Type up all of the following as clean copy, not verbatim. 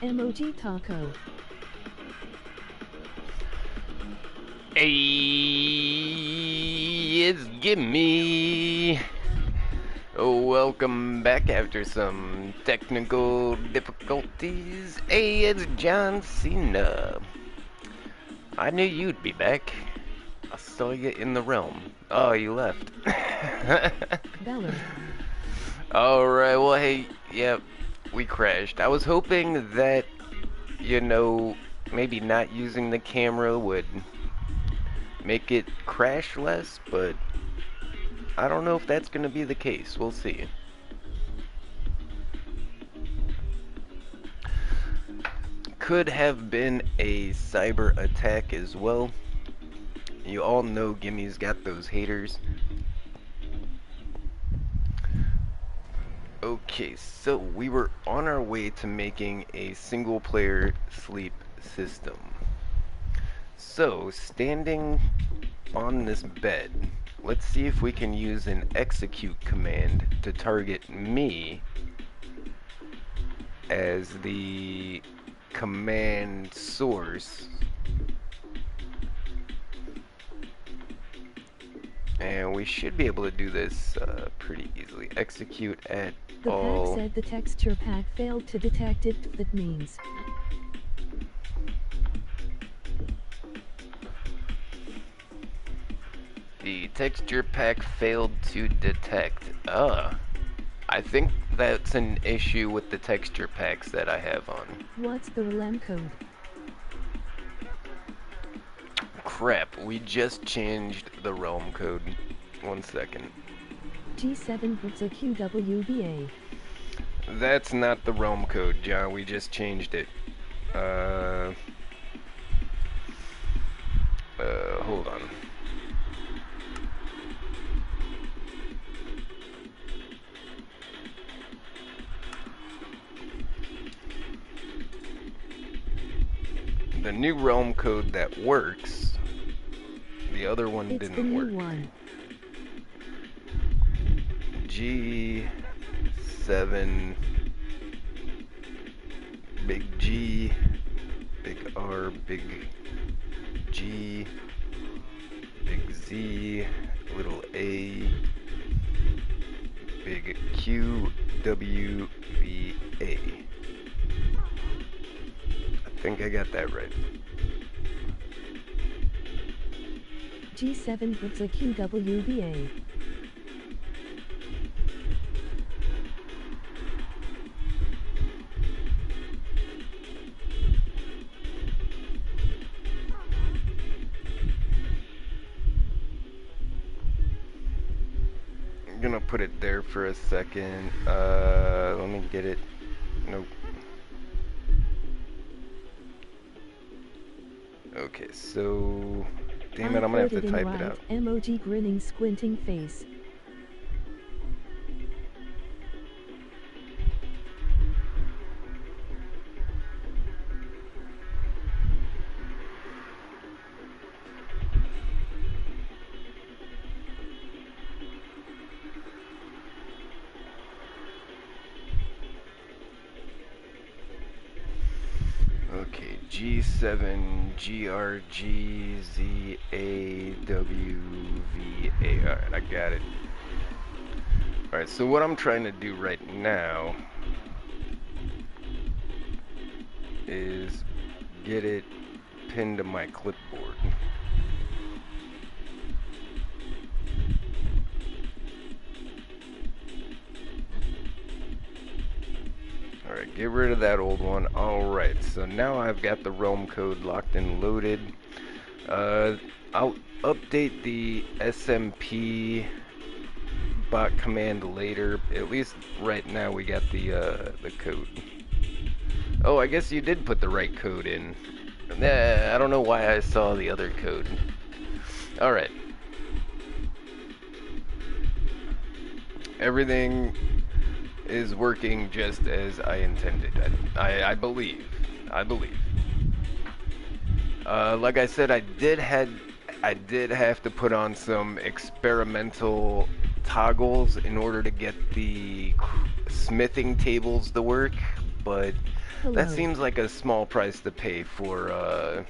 Emoji taco. Hey, it's Gimmie. Oh, welcome back after some technical difficulties. Hey, it's John Cena. I knew you'd be back. I saw you in the realm. Oh, you left. Beller. Alright, well, hey, yep, we crashed. I was hoping that, maybe not using the camera would make it crash less, but I don't know if that's going to be the case. We'll see. Could have been a cyber attack as well. You all know Gimmie's got those haters. Okay, so we were on our way to making a single player sleep system. So, standing on this bed, let's see if we can use an execute command to target me as the command source. And we should be able to do this pretty easily. Execute at The all. pack said the texture pack failed to detect it. That means The texture pack failed to detect. I think that's an issue with the texture packs that I have on. what's the LM code? Crap, we just changed the realm code. 1 second. G7 puts a QWBA. That's not the realm code, John. We just changed it. Hold on. The new realm code that works, the other one It's didn't the new work. one. G7, big G, big R, big G, big Z, little a, big Q, W, V, A. I think I got that right. G7 puts a QWBA. I'm gonna put it there for a second. Let me get it. Nope. Okay, so damn it, I'm gonna have to type it out. Emoji grinning squinting face. Okay, G7 GRGZAWV. Alright, I got it. Alright, so what I'm trying to do right now is get it pinned to my clipboard. Alright, get rid of that old one. Alright, so now I've got the realm code locked and loaded. I'll update the SMP bot command later. At least right now we got the code. Oh, I guess you did put the right code in. I don't know why I saw the other code. Alright. Everything is working just as I intended. I believe. Like I said, I did have to put on some experimental toggles in order to get the smithing tables to work, but Hello. that seems like a small price to pay for,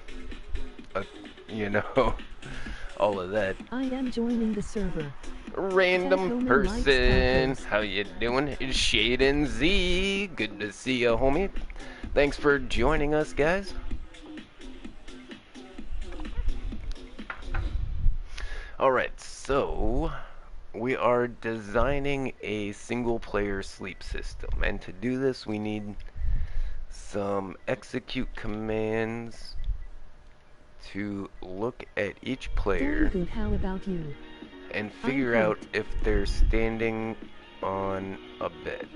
you know, all of that. I am joining the server. Random Tech Homie likes person, tacos. how you doing? It's Shaden Z. Good to see you, homie. Thanks for joining us, guys. Alright, so we are designing a single-player sleep system, and to do this we need some execute commands to look at each player Very good, how about you? and figure out if they're standing on a bed.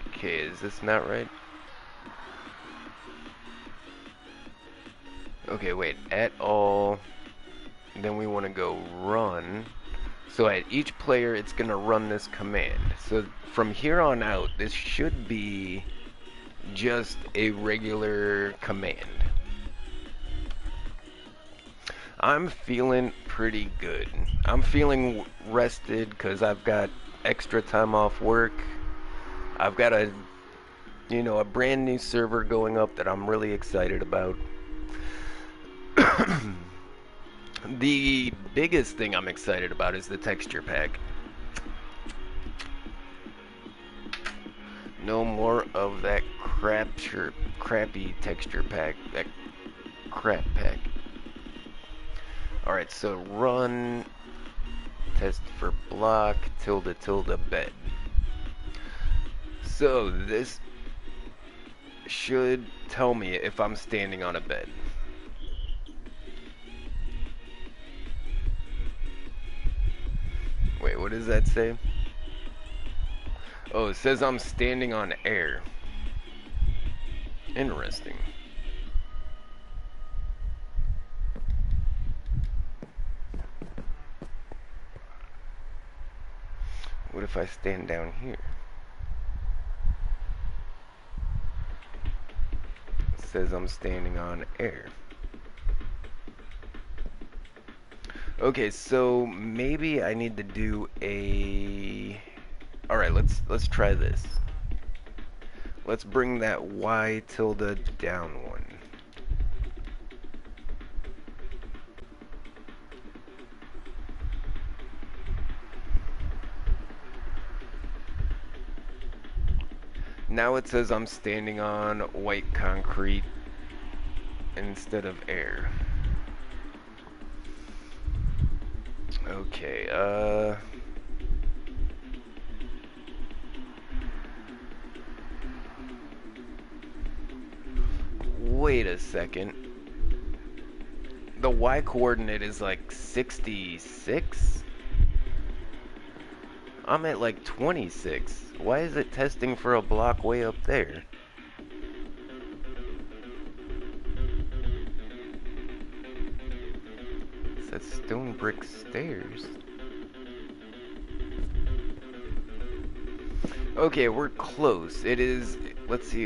Okay, is this not right? Okay, wait, at all, then we want to go run. So at each player, it's going to run this command. So from here on out, this should be just a regular command. I'm feeling pretty good. I'm feeling rested because I've got extra time off work. I've got a brand new server going up that I'm really excited about. The biggest thing I'm excited about is the texture pack. No more of that crappy texture pack. That crap pack. Alright, so run, test for block, tilde bed. So this should tell me if I'm standing on a bed. Wait, what does that say? Oh, it says I'm standing on air. Interesting. What if I stand down here? It says I'm standing on air. Okay, so maybe I need to do a... Alright, let's try this. Let's bring that Y tilde down one. Now it says I'm standing on white concrete instead of air. Okay, wait a second. The Y coordinate is like 66? I'm at like 26. Why is it testing for a block way up there? It says stone brick stairs. Okay, we're close. It is... Let's see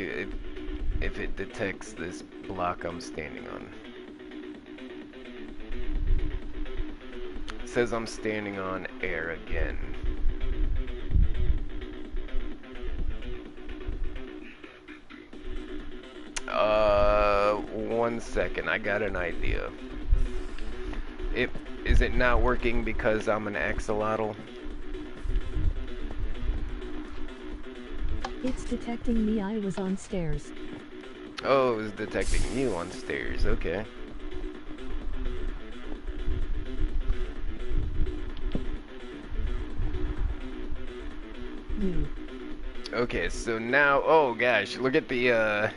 if it detects this block I'm standing on. It says I'm standing on air again. One second. I got an idea. Is it not working because I'm an axolotl? It's detecting me. I was on stairs. Oh, it was detecting you on stairs. Okay. You. Okay, so now... Oh, gosh. Look at the,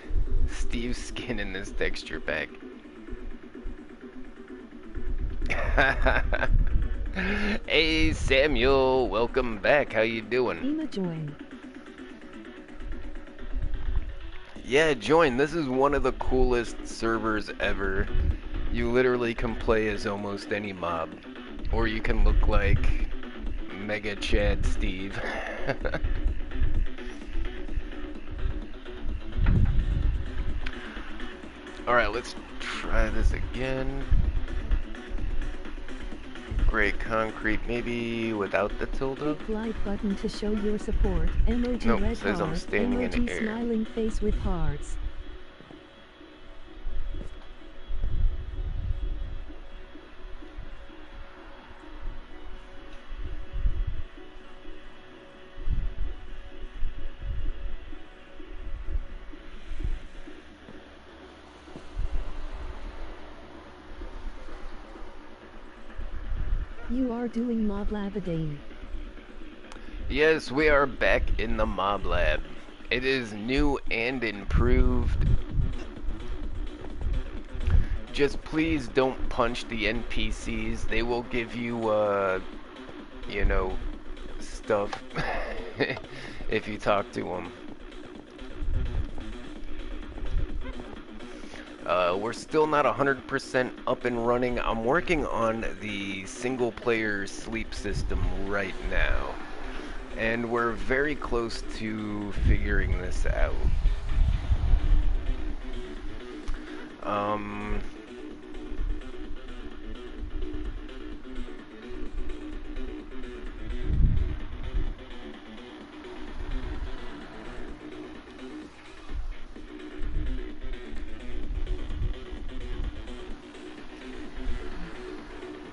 Steve skin in this texture pack. Hey, Samuel. Welcome back. How you doing? Ema join. Yeah, join. This is one of the coolest servers ever. You literally can play as almost any mob. Or you can look like Mega Chad Steve. Alright, let's try this again. Gray concrete, maybe without the tilde? Click like button to show your support. Emoji Nope, red says I'm heart. standing in Emoji air. smiling face with hearts. You are doing MobLab again. Yes, we are back in the MobLab. It is new and improved. Just please don't punch the NPCs. They will give you, you know, stuff if you talk to them. We're still not 100% up and running. I'm working on the single player sleep system right now. And we're very close to figuring this out.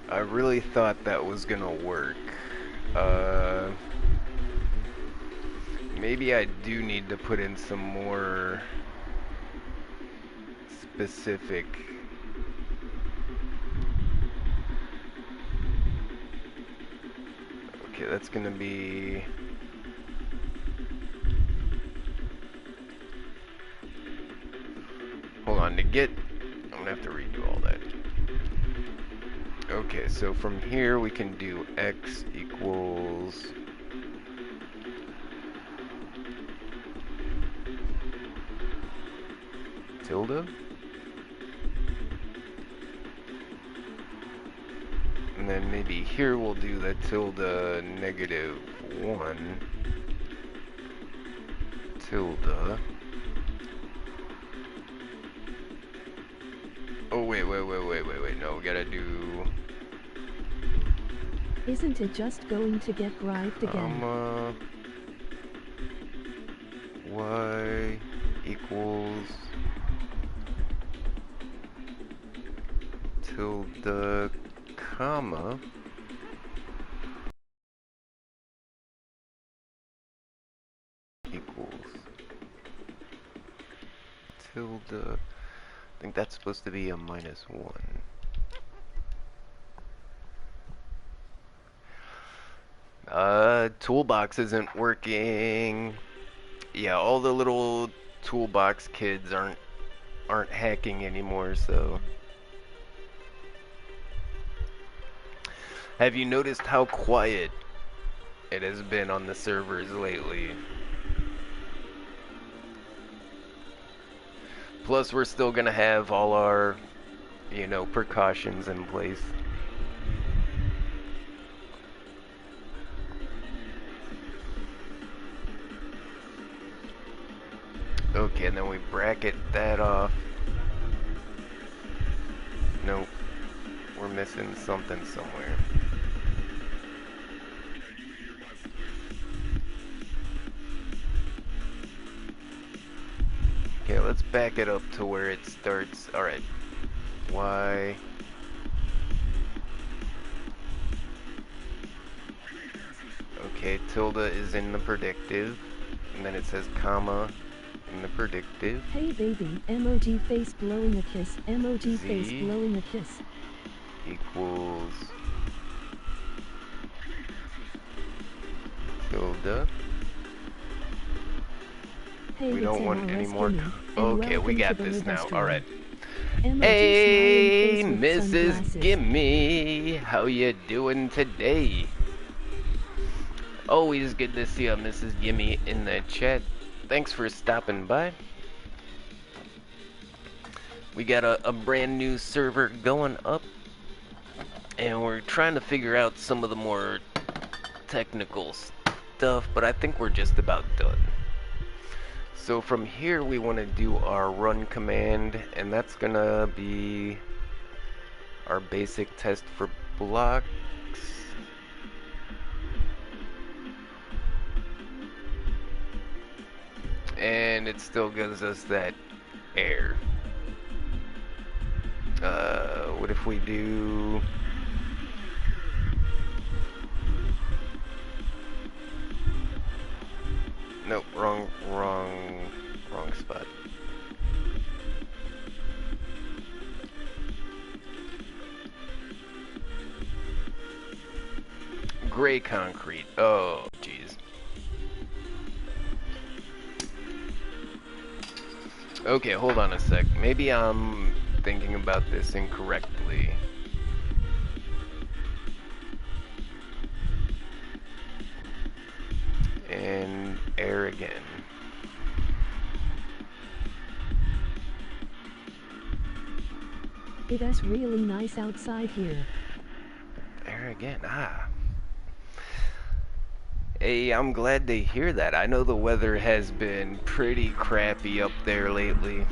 I really thought that was gonna work. Maybe I do need to put in some more specific. Okay, that's gonna be. Hold on, to get. I'm gonna have to redo all that. Okay, so from here we can do x equals tilde, and then maybe here we'll do the tilde -1 tilde. Oh wait, no, we gotta do. Isn't it just going to get griped again? Y equals tilde, comma, equals tilde. I think that's supposed to be a -1. Toolbox isn't working. Yeah, all the little toolbox kids aren't hacking anymore, so. Have you noticed how quiet it has been on the servers lately? Plus, we're still gonna have all our, you know, precautions in place. Okay, and then we bracket that off. Nope. We're missing something somewhere. Okay, let's back it up to where it starts. Alright. Y. Okay, tilde is in the predictive. And then it says comma in the predictive. Hey baby, emoji face blowing a kiss. Emoji Z face blowing a kiss. Equals tilde. Hey, We don't want any more. Okay, we got this now. Alright. Hey, Mrs. Gimmie, how you doing today? Always good to see you, Mrs. Gimmie, in the chat. Thanks for stopping by. We got a brand new server going up, and we're trying to figure out some of the more technical stuff, but I think we're just about done. So from here we want to do our run command, and that's gonna be our basic test for blocks. and it still gives us that air. What if we do... Nope, wrong spot. Gray concrete. Oh, jeez. Okay, hold on a sec. Maybe I'm thinking about this incorrectly. And air again. It is really nice outside here. Air again. Ah. Hey, I'm glad to hear that. I know the weather has been pretty crappy up there lately.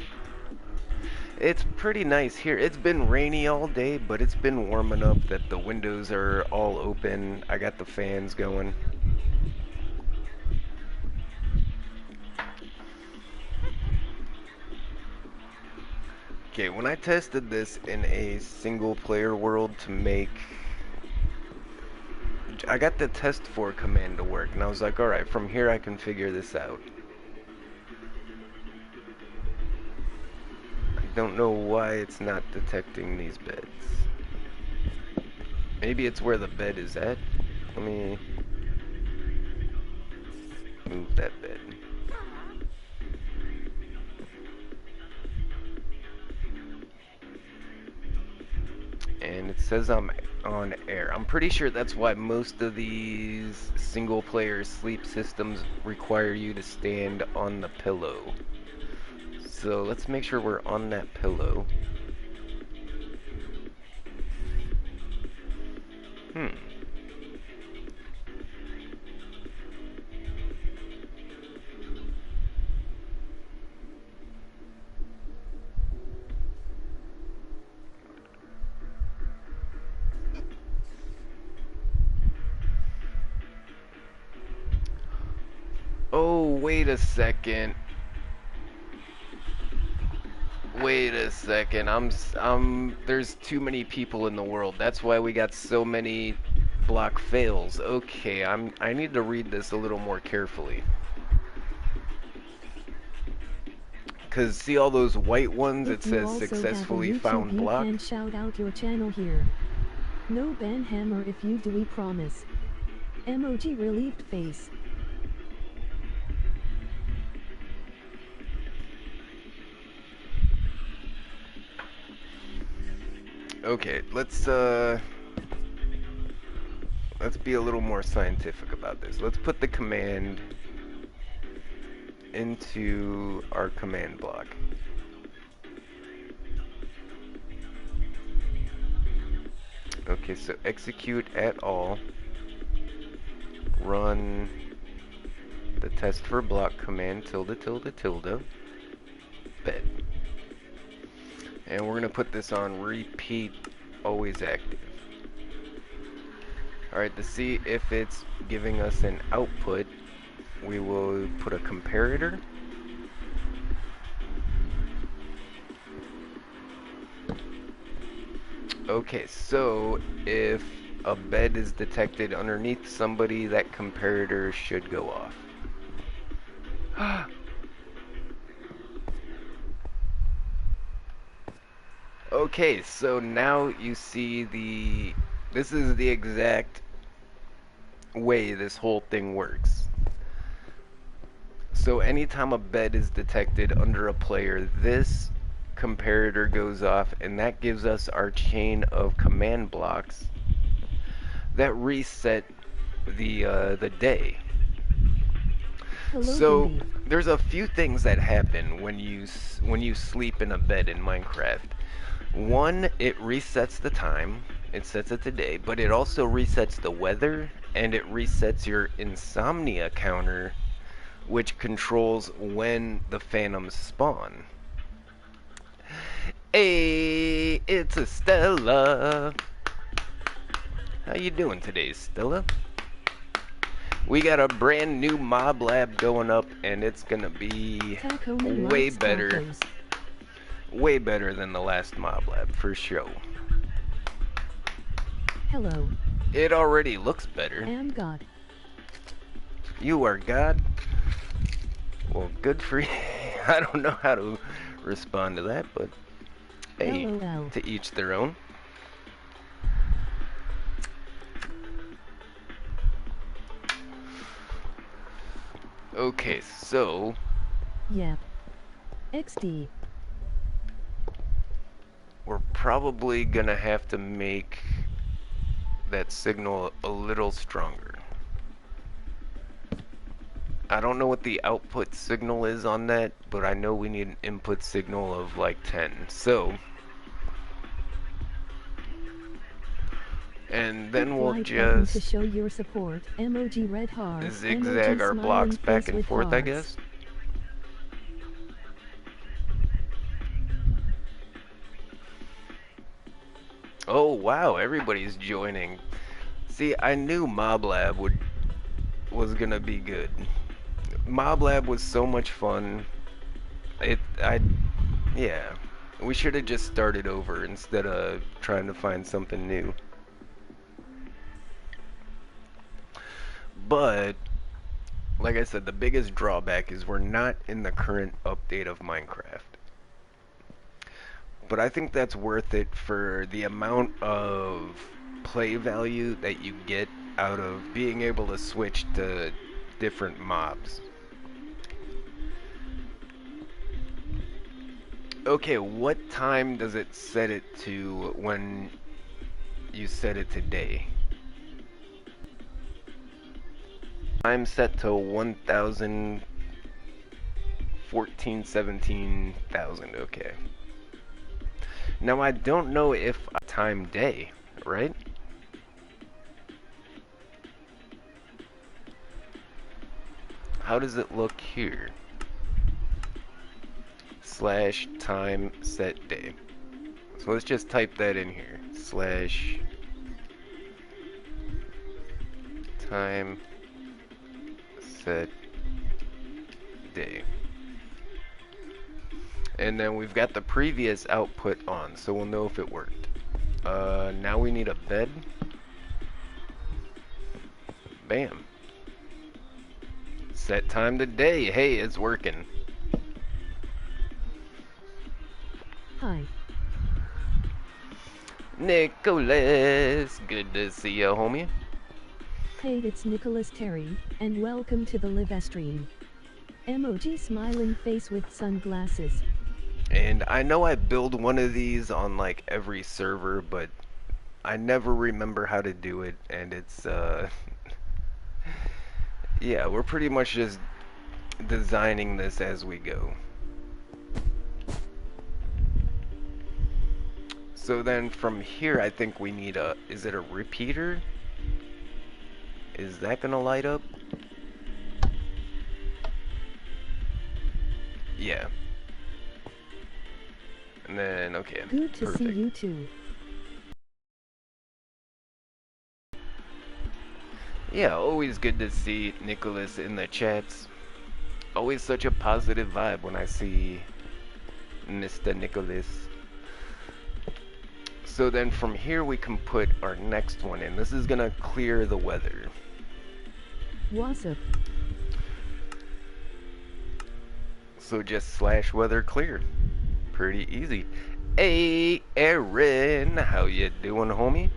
It's pretty nice here. It's been rainy all day, but it's been warm enough that the windows are all open. I got the fans going. Okay, when I tested this in a single player world to make... I got the test for command to work, and I was like, alright, from here I can figure this out. I don't know why it's not detecting these beds. Maybe it's where the bed is at. Let me move that bed. And it says I'm on air. I'm pretty sure that's why most of these single player sleep systems require you to stand on the pillow. So let's make sure we're on that pillow. Oh, wait a second. Wait a second. There's too many people in the world. That's why we got so many block fails. Okay, I need to read this a little more carefully. Cause see all those white ones? It says successfully found block. You can shout out your channel here. No ban hammer if you do, we promise. Emoji relieved face. Okay, let's be a little more scientific about this. Let's put the command into our command block. Okay, so execute at all. Run the test for block command tilde tilde tilde bed. And we're gonna put this on repeat, always active. Alright, to see if it's giving us an output, we will put a comparator. Okay, so if a bed is detected underneath somebody, that comparator should go off. Okay, so now you see this is the exact way this whole thing works. So anytime a bed is detected under a player, this comparator goes off, and that gives us our chain of command blocks that reset the day. Hello, so baby. there's a few things that happen when you sleep in a bed in Minecraft. One, it resets the time, it sets it to day, but it also resets the weather, and it resets your insomnia counter, which controls when the phantoms spawn. Hey, it's a Stella. How you doing today, Stella? We got a brand new MobLab going up, and it's gonna be way better. Way better than the last MobLab, for sure. Hello. It already looks better. Am God. You are God? Well, good for you. I don't know how to respond to that, but hey, LOL. to each their own. Okay, so... Yep. XD. We're probably gonna have to make that signal a little stronger. I don't know what the output signal is on that, but I know we need an input signal of like 10. So, and then we'll just to show your support. Emoji red heart. zigzag our blocks back and forth, I guess. Oh wow, everybody's joining. See, I knew MobLab was gonna be good. MobLab was so much fun. Yeah. We should have just started over instead of trying to find something new. But, like I said, the biggest drawback is we're not in the current update of Minecraft. But I think that's worth it for the amount of play value that you get out of being able to switch to different mobs. Okay, what time does it set it to when you set it to day? I'm set to 17,000. Okay. Now I don't know if I time day, right? How does it look here? Slash time set day. So let's just type that in here. Slash time set day. And then we've got the previous output on, so we'll know if it worked. Now we need a bed. Bam. Set time to day. Hey, it's working. Hi. Nicholas, good to see you, homie. Hey, it's Nicholas Terry, and welcome to the live stream. Emoji smiling face with sunglasses. And I know I build one of these on like every server, but I never remember how to do it, and it's yeah, we're pretty much just designing this as we go. So then from here, I think we need is it a repeater? Is that gonna light up? Yeah. And then, okay. Good to perfect. see you too. Yeah, always good to see Nicholas in the chats. Always such a positive vibe when I see Mr. Nicholas. So then from here we can put our next one in. This is gonna clear the weather. What's up? So just slash weather clear. Pretty easy. Hey, Aaron, how you doing, homie?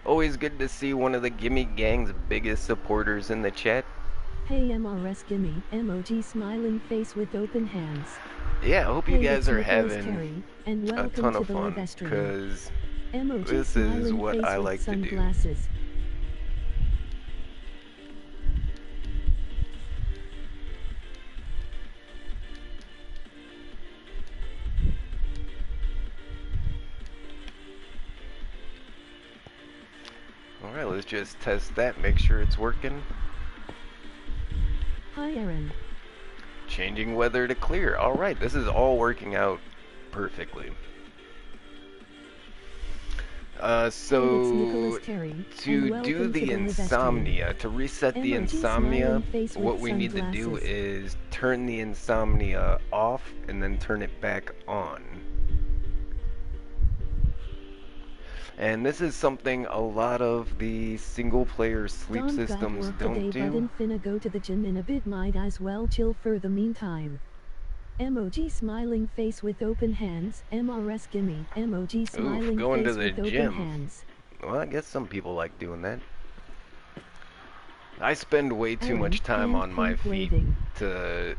Always good to see one of the Gimmie Gang's biggest supporters in the chat. Hey MRS Gimmie, emoji smiling face with open hands. Yeah, I hope you guys are having Terry, and a ton of fun, because this is what I like to do. Alright, let's just test that, make sure it's working. Hi Aaron. Changing weather to clear. Alright, this is all working out perfectly. It's Nicholas So Terry, and to do welcome to the the Live Stream. insomnia, to reset the Emoji insomnia, smiling face what with we need to do sunglasses. is turn the insomnia off and then turn it back on. And this is something a lot of the single player sleep Don't got systems work don't today do. but finna go to the gym in a bit, might as well chill for the meantime. Emoji smiling face with open hands, MRS gimme, emoji Ooh, smiling going to face the with open gym. hands. Well, I guess some people like doing that. I spend way too Aaron, much time hand on my pump feet waving. to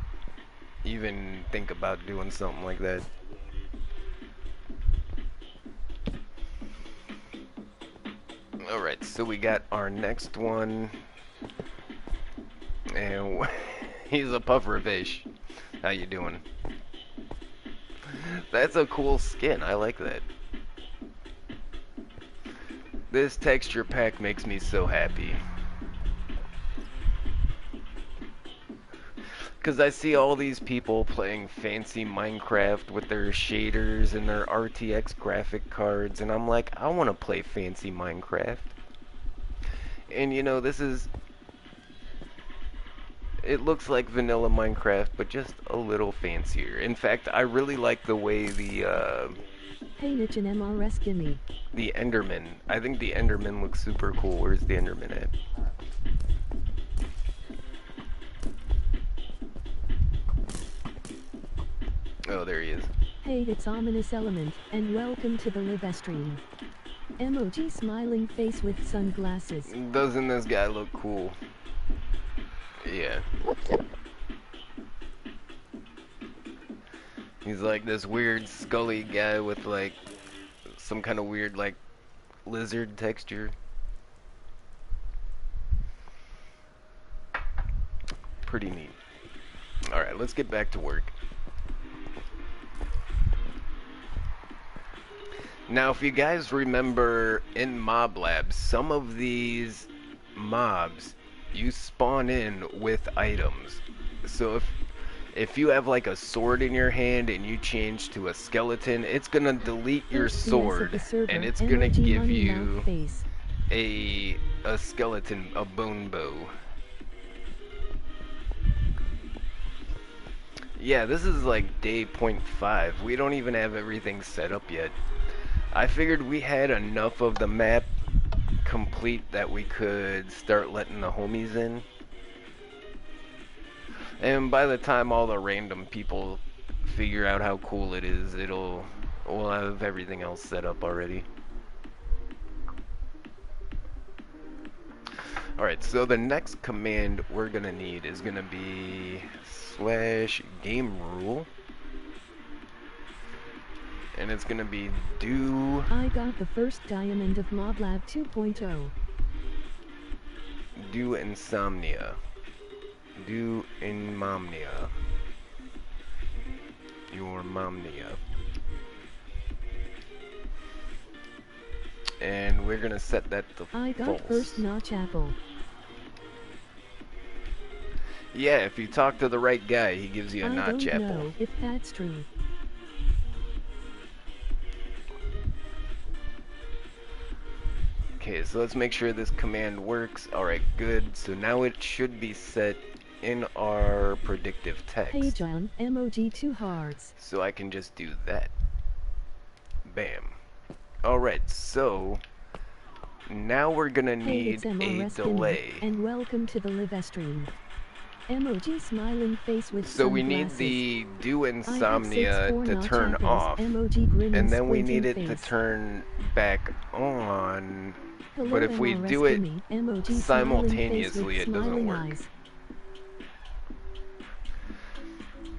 even think about doing something like that. Alright, so we got our next one. And he's a pufferfish. How you doing? That's a cool skin. I like that. This texture pack makes me so happy. Because I see all these people playing fancy Minecraft with their shaders and their RTX graphic cards, and I'm like, I want to play fancy Minecraft. And you know, it looks like vanilla Minecraft, but just a little fancier. In fact, I really like the way Hey Nitch and MRS gimme. the Enderman. I think the Enderman looks super cool. Where's the Enderman at? Oh, there he is. Hey, it's Ominous Element, and welcome to the Live Stream. Emoji smiling face with sunglasses. Doesn't this guy look cool? Yeah. He's like this weird scully guy with like some kind of weird like lizard texture. Pretty neat. Alright, let's get back to work. Now, if you guys remember in MobLab, some of these mobs you spawn in with items. So if you have like a sword in your hand and you change to a skeleton, it's gonna delete your sword and it's gonna give you a skeleton, a bone bow. Yeah, this is like day 0.5. We don't even have everything set up yet. I figured we had enough of the map complete that we could start letting the homies in. And by the time all the random people figure out how cool it is, we'll have everything else set up already. Alright, so the next command we're gonna need is gonna be /game rule. And it's gonna be do. I got the first diamond of MobLab 2.0. Do insomnia. Do insomnia. Your momnia. And we're gonna set that to I got false. first notch apple. Yeah, if you talk to the right guy, he gives you a notch apple. I don't know if that's true. Okay, so let's make sure this command works. Alright, good. So now it should be set in our predictive text. Hey John, emoji 2 hearts. So I can just do that. Bam. Alright, so now we're gonna need a delay. And welcome to the Live Stream. Emoji smiling face with so we need the do insomnia to turn off, and then we need it to turn back on. Hello, but if we do it simultaneously, it doesn't work. Eyes.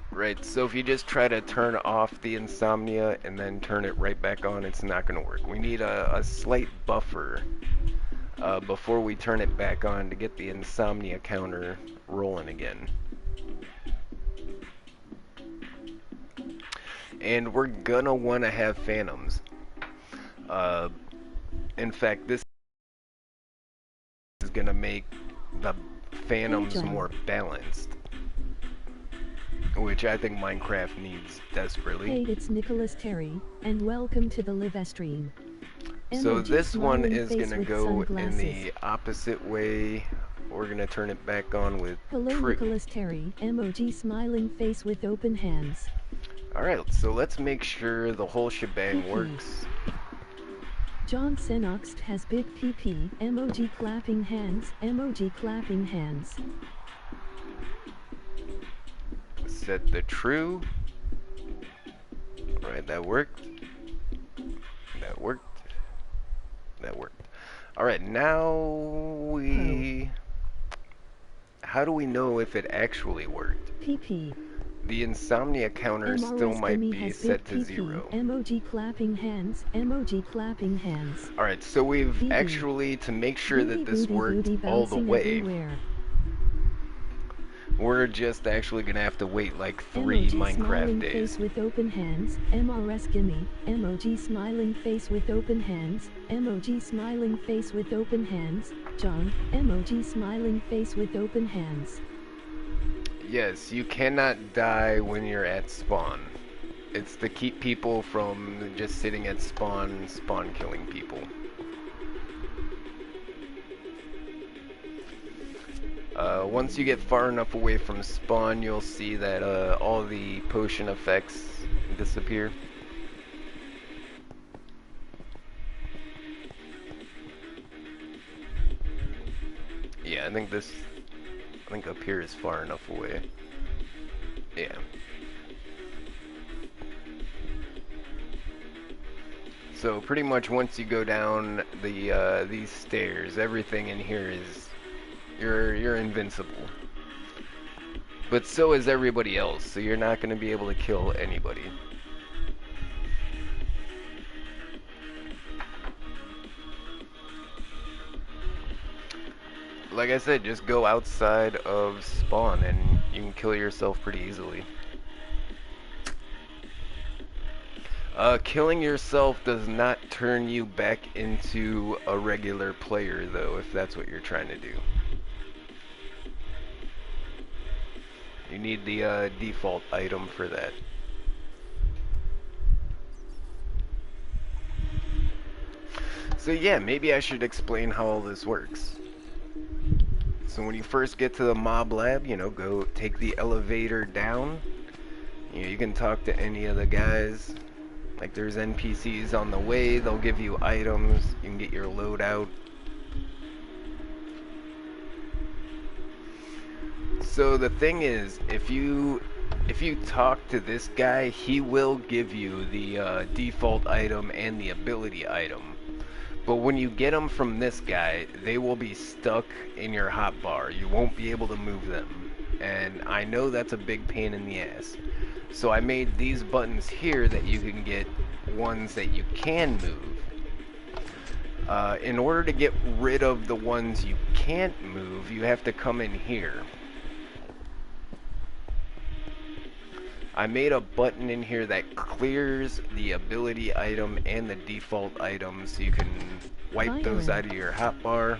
Right, so if you just try to turn off the insomnia and then turn it right back on, it's not going to work. We need a slight buffer before we turn it back on to get the insomnia counter rolling again. And we're going to want to have phantoms. In fact, this is going to make the phantoms more balanced. Which I think Minecraft needs desperately. Hey, it's Nicholas Terry, and welcome to the Live Stream. So MOG this one smiling is face gonna with go in sunglasses. the opposite way. We're gonna turn it back on with Hello true. Nicholas Terry, MOG smiling face with open hands. Alright, so let's make sure the whole shebang PP. works. John Senoxt has big PP, MOG clapping hands, MOG clapping hands. Set the true. Alright, that worked. That worked. That worked. Alright, now we... How do we know if it actually worked? PP. The insomnia counter still might Gimmie be has set big to PP, 0. MOG clapping hands, MOG clapping hands. Alright, so we've BB. actually, to make sure that this Booty worked booty all the bouncing way, everywhere. we're just actually gonna have to wait like 3 MOG Minecraft smiling days. face with open hands, MRS Gimmie, MOG smiling face with open hands, MOG smiling face with open hands, John, MOG smiling face with open hands. Yes, you cannot die when you're at spawn. It's to keep people from just sitting at spawn killing people. Once you get far enough away from spawn, you'll see that all the potion effects disappear. Yeah, I think up here is far enough away. Yeah. So pretty much once you go down these stairs, everything in here is you're invincible. But so is everybody else, so you're not going to be able to kill anybody. Like I said, just go outside of spawn and you can kill yourself pretty easily. Killing yourself does not turn you back into a regular player, though, if that's what you're trying to do. You need the default item for that. So yeah, maybe I should explain how all this works. So when you first get to the MobLab, you know, go take the elevator down. You know, you can talk to any of the guys. Like there's NPCs on the way, they'll give you items, you can get your loadout. So the thing is, if you talk to this guy, he will give you the default item and the ability item. But when you get them from this guy, they will be stuck in your hotbar. You won't be able to move them. And I know that's a big pain in the ass. So I made these buttons here that you can get ones that you can move. In order to get rid of the ones you can't move, you have to come in here. I made a button in here that clears the ability item and the default item so you can wipe those out of your hotbar.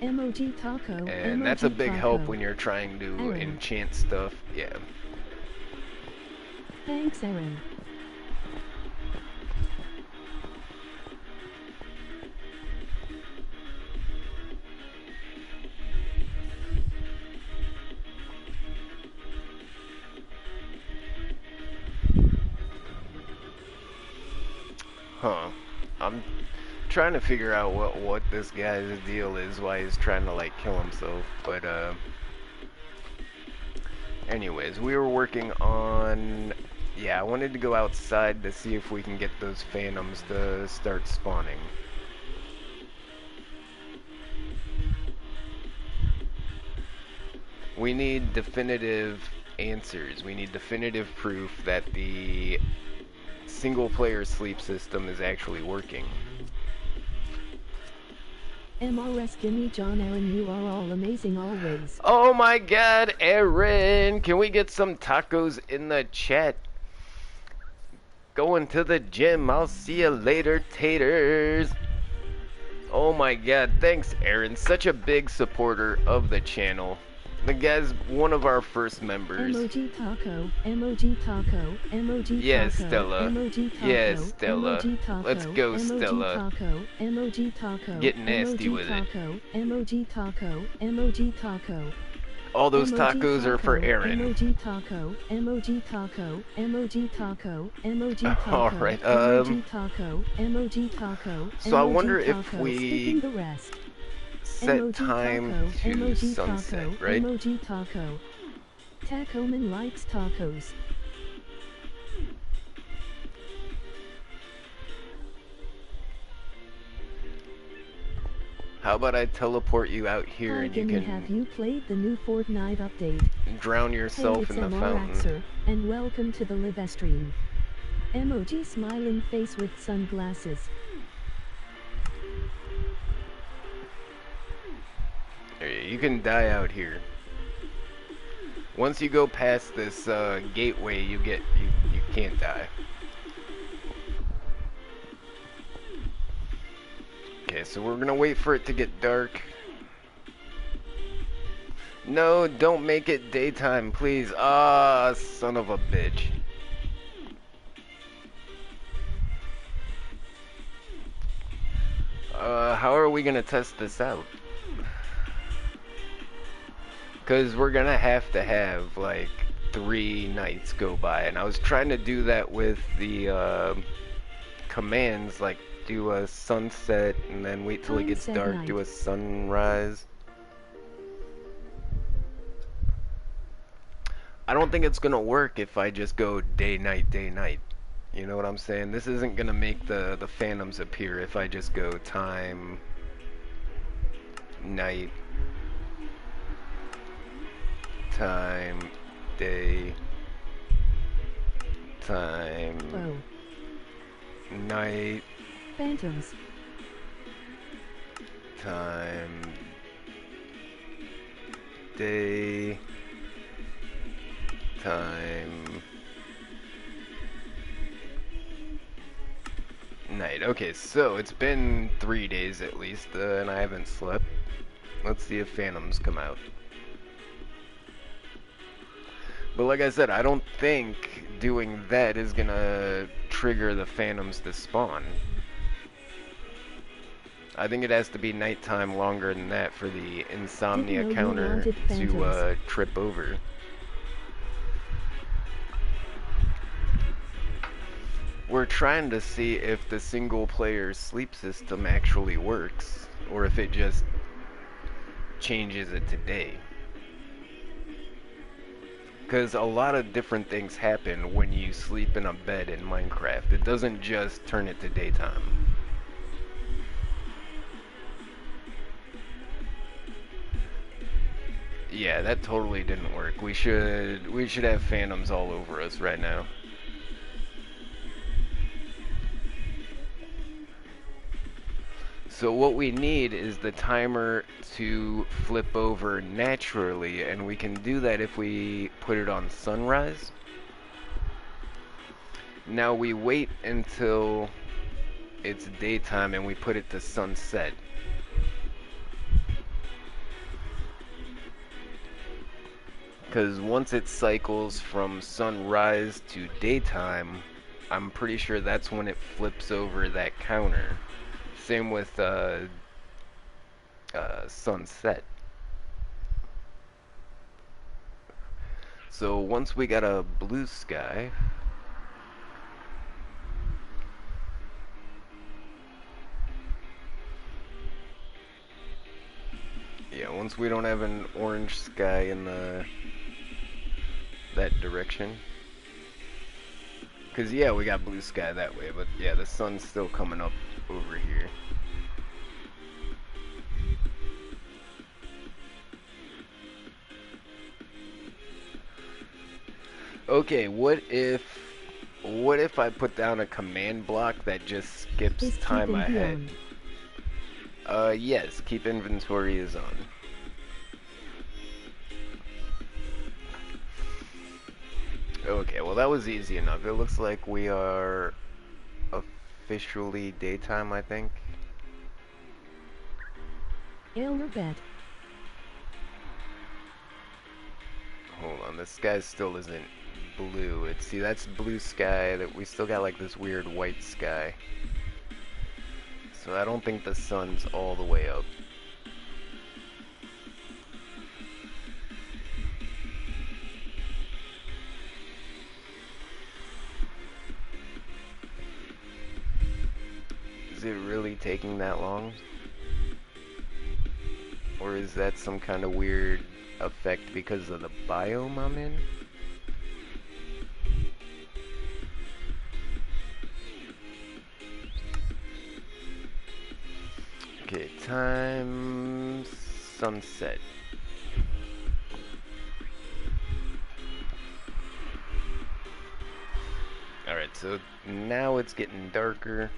MOG Taco, And that's a big help when you're trying to enchant stuff. Yeah. Thanks, Aaron. Huh. I'm trying to figure out what this guy's deal is, why he's trying to like kill himself, but anyways, we were working on, yeah, I wanted to go outside to see if we can get those phantoms to start spawning. We need definitive answers. We need definitive proof that the single player sleep system is actually working. MRS Gimmie John Aaron, you are all amazing always. Oh my god, Aaron! Can we get some tacos in the chat? Going to the gym. I'll see you later, taters. Oh my god, thanks, Aaron. Such a big supporter of the channel. The guy's one of our first members. Emoji taco, emoji taco, emoji Yeah, taco, Stella. emoji taco, Yeah, Stella. emoji taco, Let's go, emoji Stella. taco, emoji taco, Get nasty emoji with it. taco, emoji taco, emoji taco. All those Emoji tacos are for taco, Aaron. emoji taco, emoji taco, emoji taco, emoji taco, Alright, emoji taco, emoji taco, so I wonder emoji if taco, we skipping the rest. set Emoji time taco, to emoji sunset, taco, right? emoji taco. Tacoman likes tacos. How about I teleport you out here Hi and you Gimmie, can have you played the new Fortnite update? drown Hey, yourself it's in the MR fountain? Axer, and welcome to the live stream. Emoji smiling face with sunglasses. You can die out here. Once you go past this gateway, you can't die. Okay, so we're gonna wait for it to get dark. No, don't make it daytime, please. Ah, son of a bitch. How are we gonna test this out? Because we're gonna have to have, like, 3 nights go by. And I was trying to do that with the commands, like, do a sunset and then wait till it gets Sunset dark, night. do a sunrise. I don't think it's gonna work if I just go day, night, day, night. You know what I'm saying? This isn't gonna make the phantoms appear if I just go time, night, time, day, time, Oh. night, Phantoms. time, day, time, night. Okay, so it's been 3 days at least, and I haven't slept. Let's see if phantoms come out. But like I said, I don't think doing that is gonna trigger the phantoms to spawn. I think it has to be nighttime longer than that for the insomnia counter to trip over. We're trying to see if the single player sleep system actually works, or if it just changes it to day. Because a lot of different things happen when you sleep in a bed in Minecraft. It doesn't just turn it to daytime. Yeah, that totally didn't work. We should have phantoms all over us right now. So what we need is the timer to flip over naturally, and we can do that if we put it on sunrise. Now we wait until it's daytime and we put it to sunset. Because once it cycles from sunrise to daytime, I'm pretty sure that's when it flips over that counter. Same with sunset. So once we got a blue sky, yeah, once we don't have an orange sky in that direction. Because, yeah, we got blue sky that way, but, yeah, the sun's still coming up over here. Okay, what if I put down a command block that just skips time ahead? Yes, keep inventory is on. Okay, well that was easy enough. It looks like we are officially daytime, I think. Elmer bet. the sky still isn't blue. See, that's blue sky. That we still got like this weird white sky. So I don't think the sun's all the way up. Is it really taking that long? Or is that some kind of weird effect because of the biome I'm in? Okay, time sunset. Alright, so now it's getting darker.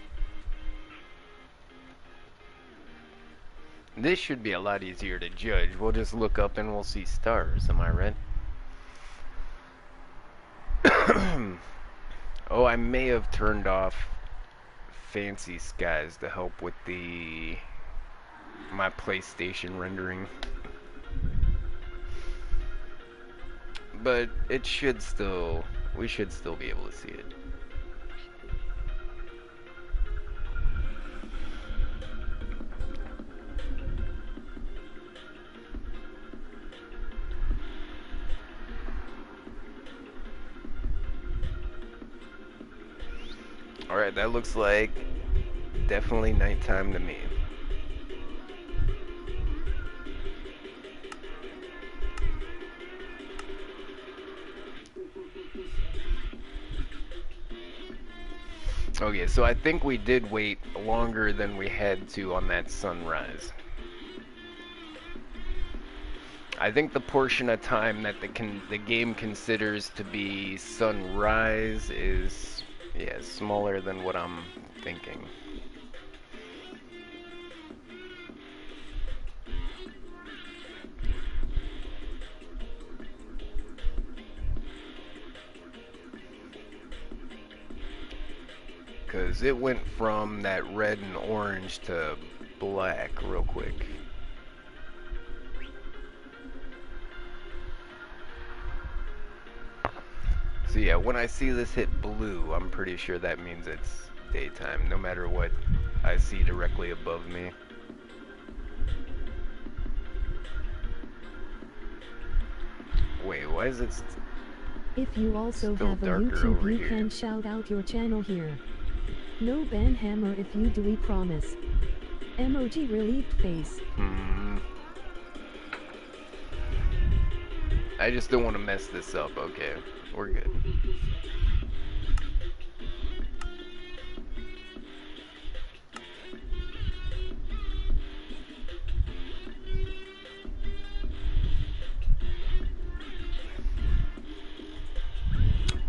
This should be a lot easier to judge. We'll just look up and we'll see stars, am I right? Oh, I may have turned off fancy skies to help with my PlayStation rendering. But we should still be able to see it. Alright, that looks like definitely nighttime to me. Okay, so I think we did wait longer than we had to on that sunrise. I think the portion of time that the game considers to be sunrise is, yeah, smaller than what I'm thinking. Because it went from that red and orange to black real quick. So yeah, when I see this hit blue, I'm pretty sure that means it's daytime, no matter what I see directly above me. Wait, why is it If you also still have a darker YouTube, over you here? can shout out your channel here. No ban hammer if you do, we promise. Emoji relieved face. I just don't want to mess this up. Okay, we're good.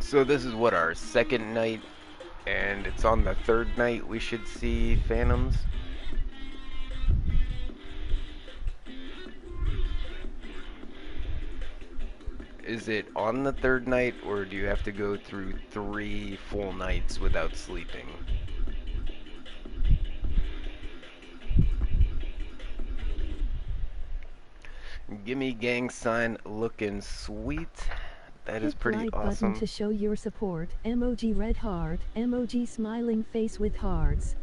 So this is what, our second night, and it's on the third night we should see phantoms. Is it on the third night, or do you have to go through 3 full nights without sleeping? Gimmie Gang sign looking sweet. That is Hit pretty like awesome. button to show your support. Emoji red heart. Emoji smiling face with hearts.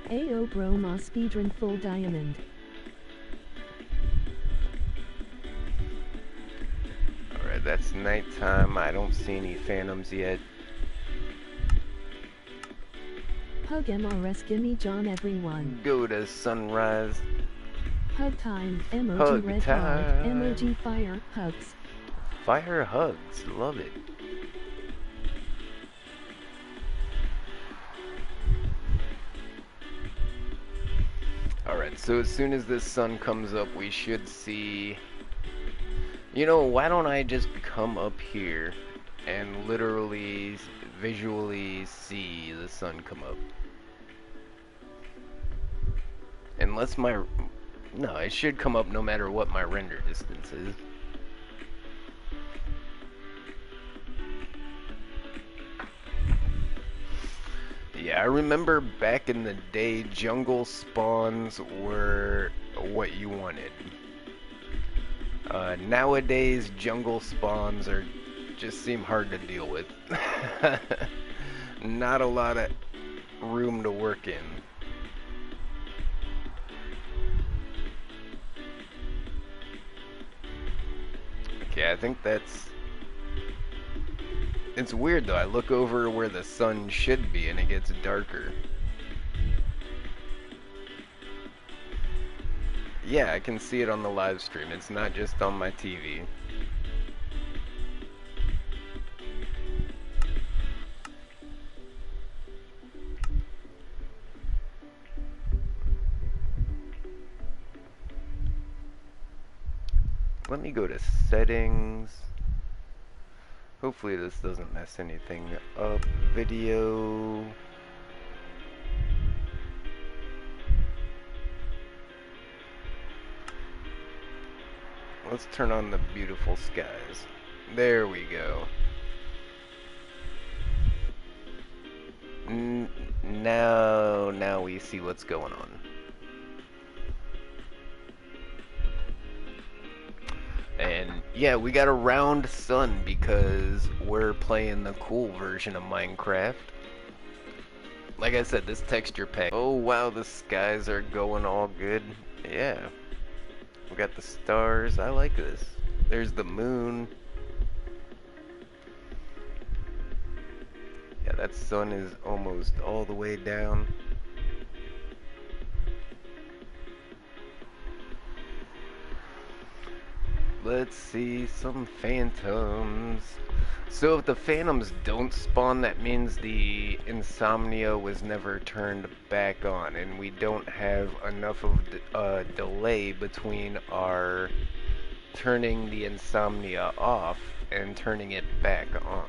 Ayo bro, ma speedrun full diamond. Alright, that's nighttime. I don't see any phantoms yet. Hug MRS gimme John everyone. Go to sunrise. Hug time. Emoji Hug red heart. time. Emoji fire. Hugs. Fire hugs. Love it. Alright, so as soon as this sun comes up, we should see... You know, why don't I just come up here and literally, visually see the sun come up? Unless my... No, it should come up no matter what my render distance is. I remember back in the day, jungle spawns were what you wanted. Nowadays, jungle spawns just seem hard to deal with. Not a lot of room to work in. Okay, I think it's weird though. I look over where the sun should be and it gets darker. Yeah, I can see it on the live stream. It's not just on my TV. Let me go to settings. Hopefully this doesn't mess anything up. Video. Let's turn on the beautiful skies. There we go. Now we see what's going on. And yeah, we got a round sun because we're playing the cool version of Minecraft. Like I said, this texture pack. Oh wow, the skies are going all good. Yeah. We got the stars. I like this. There's the moon. Yeah, that sun is almost all the way down. Let's see some phantoms. So if the phantoms don't spawn, that means the insomnia was never turned back on, and we don't have enough of a delay between our turning the insomnia off and turning it back on.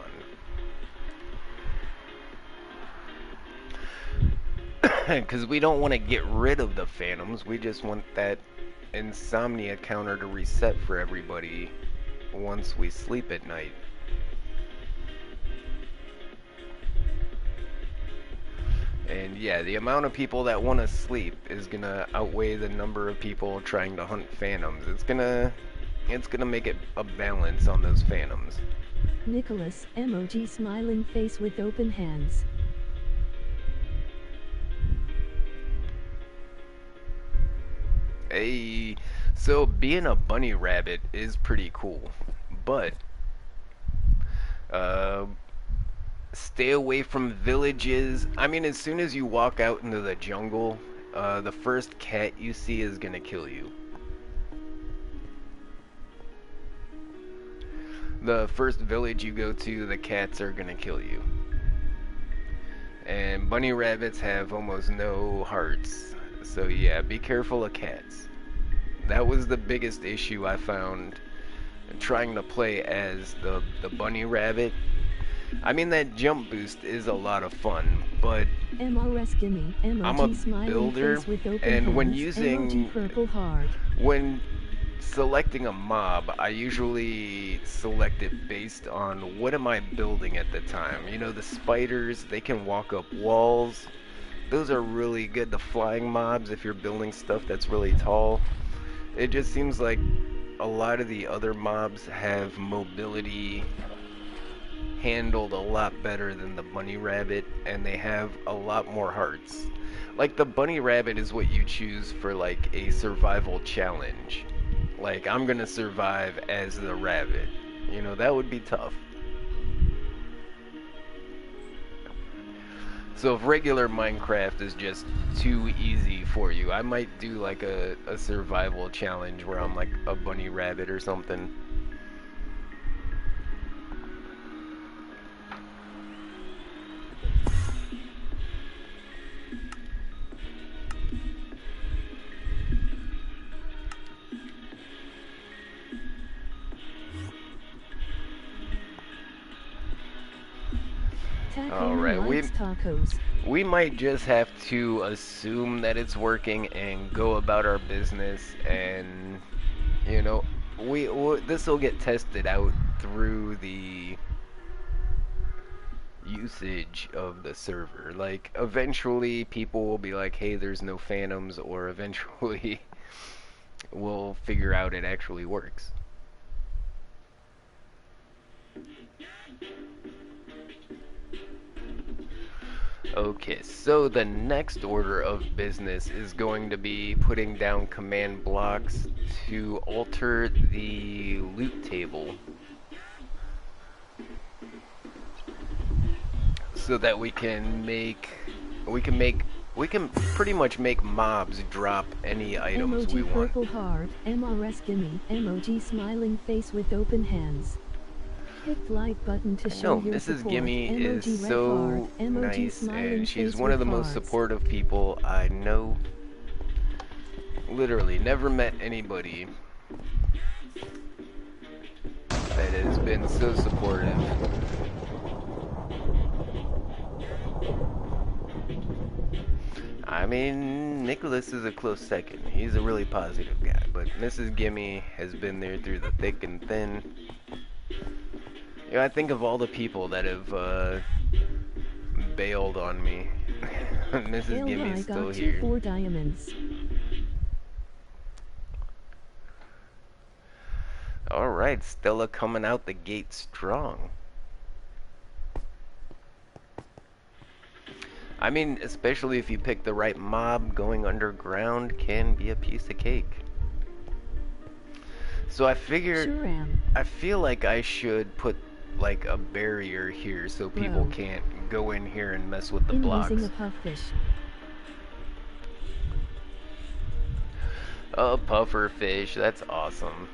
Because we don't want to get rid of the phantoms, we just want that insomnia counter to reset for everybody once we sleep at night. And yeah, the amount of people that want to sleep is gonna outweigh the number of people trying to hunt phantoms. It's gonna make it a balance on those phantoms. Nicholas, emoji smiling face with open hands. Hey, so being a bunny rabbit is pretty cool, but stay away from villages. I mean, as soon as you walk out into the jungle, the first cat you see is gonna kill you. The first village you go to, the cats are gonna kill you. And bunny rabbits have almost no hearts. So yeah, be careful of cats. That was the biggest issue I found trying to play as the bunny rabbit. I mean, that jump boost is a lot of fun, but MRS Gimmie, I'm a smiling builder, face with open and hands, when using, purple heart. when selecting a mob, I usually select it based on what am I building at the time. You know, the spiders, they can walk up walls. Those are really good. The flying mobs, if you're building stuff that's really tall. It just seems like a lot of the other mobs have mobility handled a lot better than the bunny rabbit, and they have a lot more hearts. Like, the bunny rabbit is what you choose for like a survival challenge. Like, I'm gonna survive as the rabbit. You know, that would be tough. So if regular Minecraft is just too easy for you, I might do like a survival challenge where I'm like a bunny rabbit or something. Alright, we might just have to assume that it's working and go about our business, and you know, this will get tested out through the usage of the server. Like, eventually people will be like, hey, there's no phantoms, or eventually we'll figure out it actually works. Okay, so the next order of business is going to be putting down command blocks to alter the loot table, so that we can pretty much make mobs drop any items we Emoji want. purple heart, MRS Gimmie, emoji smiling face with open hands. Hit the like button to show No, your Mrs. support. Gimmie is Emoji red so heart, emoji nice, smiling and she's face one of with the most hearts. supportive people I know. Literally, never met anybody that has been so supportive. I mean, Nicholas is a close second. He's a really positive guy, but Mrs. Gimmie has been there through the thick and thin. You know, I think of all the people that have bailed on me. Mrs. Gimmie's still got here. 4 diamonds. Alright, Stella coming out the gate strong. I mean, especially if you pick the right mob, going underground can be a piece of cake. So I figured, Sure am. I feel like I should put like a barrier here so people can't go in here and mess with the blocks. Using a puffish. A puffer fish, that's awesome.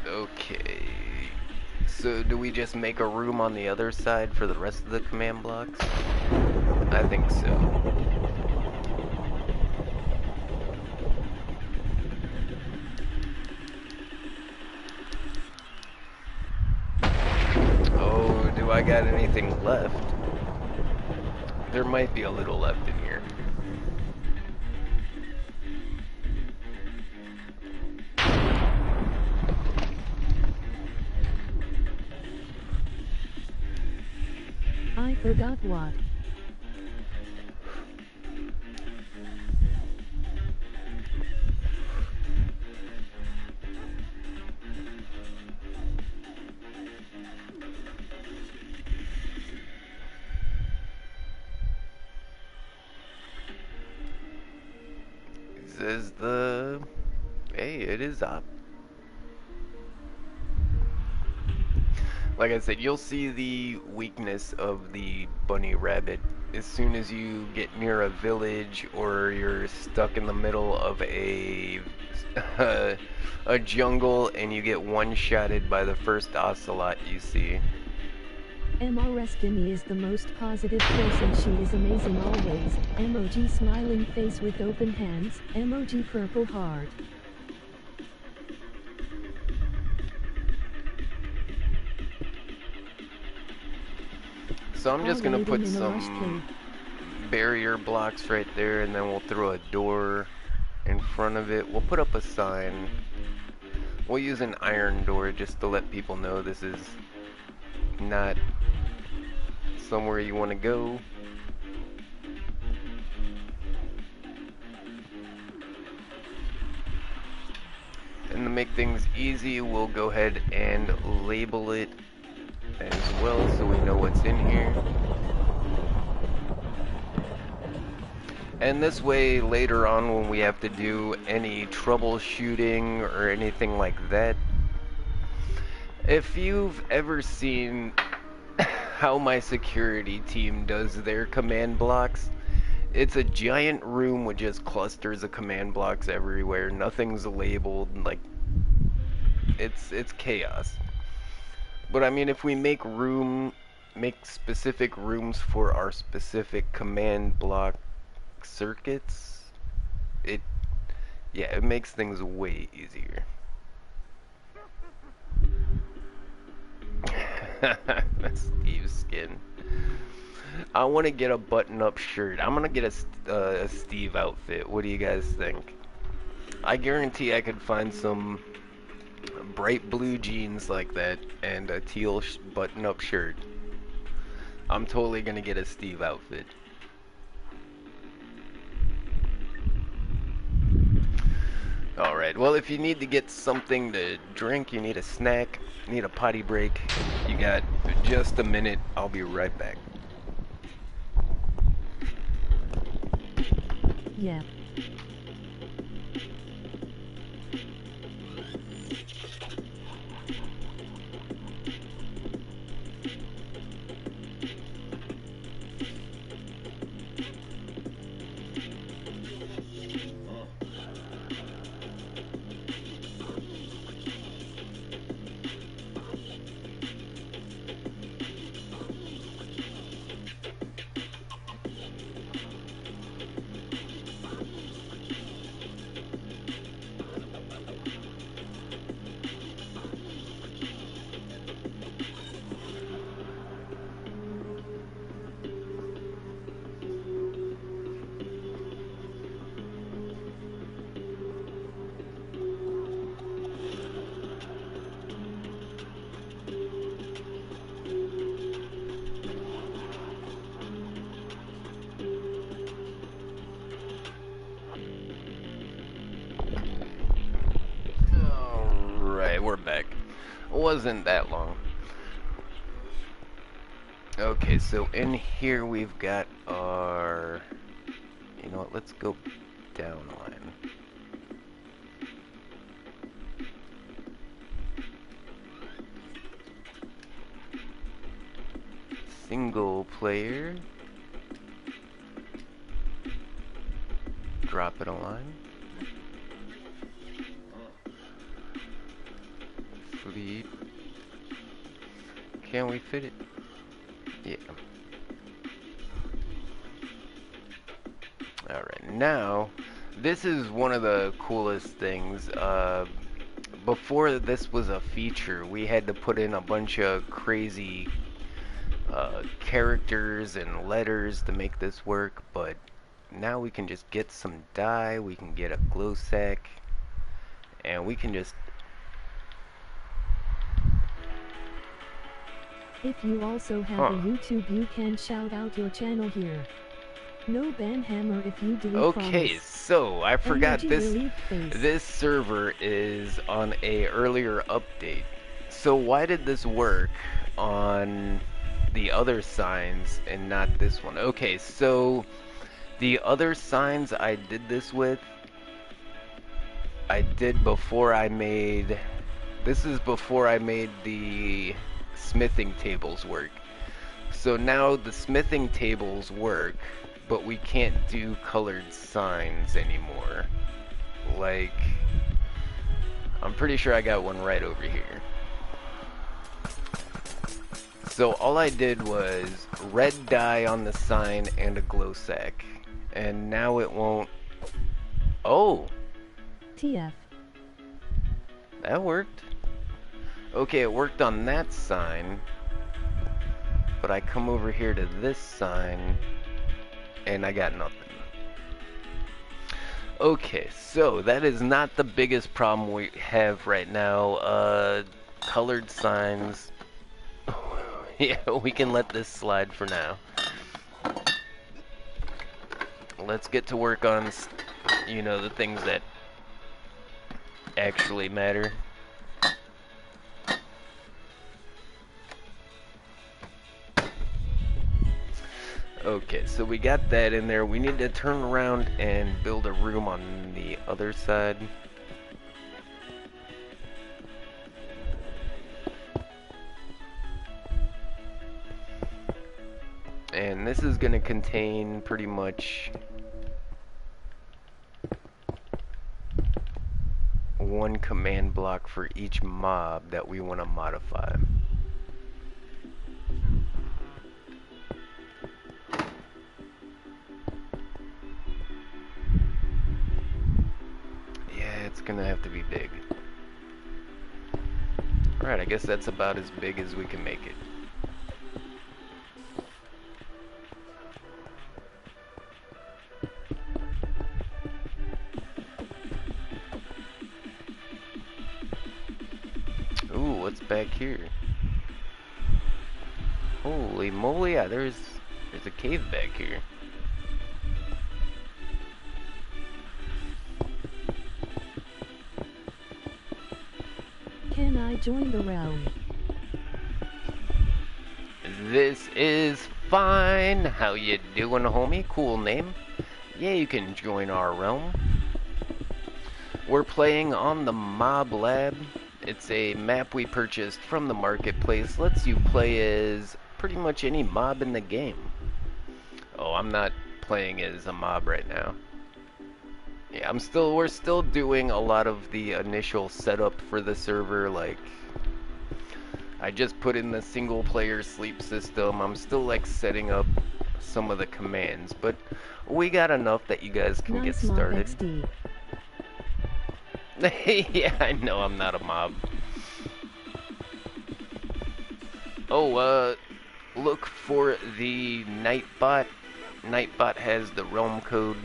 Okay, so do we just make a room on the other side for the rest of the command blocks? I think so. Oh, do I got anything left? There might be a little left in here. I forgot what. This is the... Hey, it is up. Like I said, you'll see the weakness of the bunny rabbit as soon as you get near a village or you're stuck in the middle of a jungle and you get one-shotted by the first ocelot you see. MRS Gimmie is the most positive person. She is amazing always. Emoji smiling face with open hands. Emoji purple heart. So I'm just gonna put some barrier blocks right there, and then we'll throw a door in front of it. We'll put up a sign. We'll use an iron door just to let people know this is not somewhere you want to go. And to make things easy, we'll go ahead and label it as well so we know what's in here. And this way, later on when we have to do any troubleshooting or anything like that, if you've ever seen how my security team does their command blocks, it's a giant room with just clusters of command blocks everywhere. Nothing's labeled, like it's chaos. But I mean, if we make specific rooms for our specific command block circuits, it makes things way easier. That's Steve's skin. I want to get a button-up shirt. I'm gonna get a Steve outfit. What do you guys think? I guarantee I could find some bright blue jeans like that and a teal button-up shirt. I'm totally gonna get a Steve outfit. Alright, well, if you need to get something to drink, you need a snack, need a potty break, you got just a minute. I'll be right back. Yeah. Alright, we're back. It wasn't that long. Okay, so in here we've got our... You know what, let's go down a line. Single player. Drop it a line. Fleet. Can we fit it? Yeah. Alright, now, this is one of the coolest things. Before this was a feature, we had to put in a bunch of crazy characters and letters to make this work, but now we can just get some dye, we can get a glow sack, and we can just... If you also have a YouTube, you can shout out your channel here. No ban hammer if you delete. Okay, promise. so I forgot Emoji this. relief face. This server is on a earlier update. So why did this work on the other signs and not this one? Okay, so the other signs I did this with, I did before I made... This is before I made the smithing tables work. So now the smithing tables work, but we can't do colored signs anymore. Like, I'm pretty sure I got one right over here. So all I did was red dye on the sign and a glow sack. And now it won't... Oh! TF. That worked. Okay, it worked on that sign. But I come over here to this sign, and I got nothing. Okay, so that is not the biggest problem we have right now. Colored signs. Yeah, we can let this slide for now. Let's get to work on, you know, the things that actually matter. Okay, so we got that in there. We need to turn around and build a room on the other side. And this is going to contain pretty much one command block for each mob that we want to modify. It's gonna have to be big. Alright, I guess that's about as big as we can make it. Ooh, what's back here? Holy moly, yeah, there's a cave back here. Can I join the realm? This is fine. How you doing, homie? Cool name. Yeah, you can join our realm. We're playing on the MobLab. It's a map we purchased from the marketplace. Lets you play as pretty much any mob in the game. Oh, I'm not playing as a mob right now. Yeah, we're still doing a lot of the initial setup for the server, like I just put in the single player sleep system. I'm still like setting up some of the commands, but we got enough that you guys can get started. Yeah, I know I'm not a mob. Oh, look for the Nightbot. Nightbot has the realm code.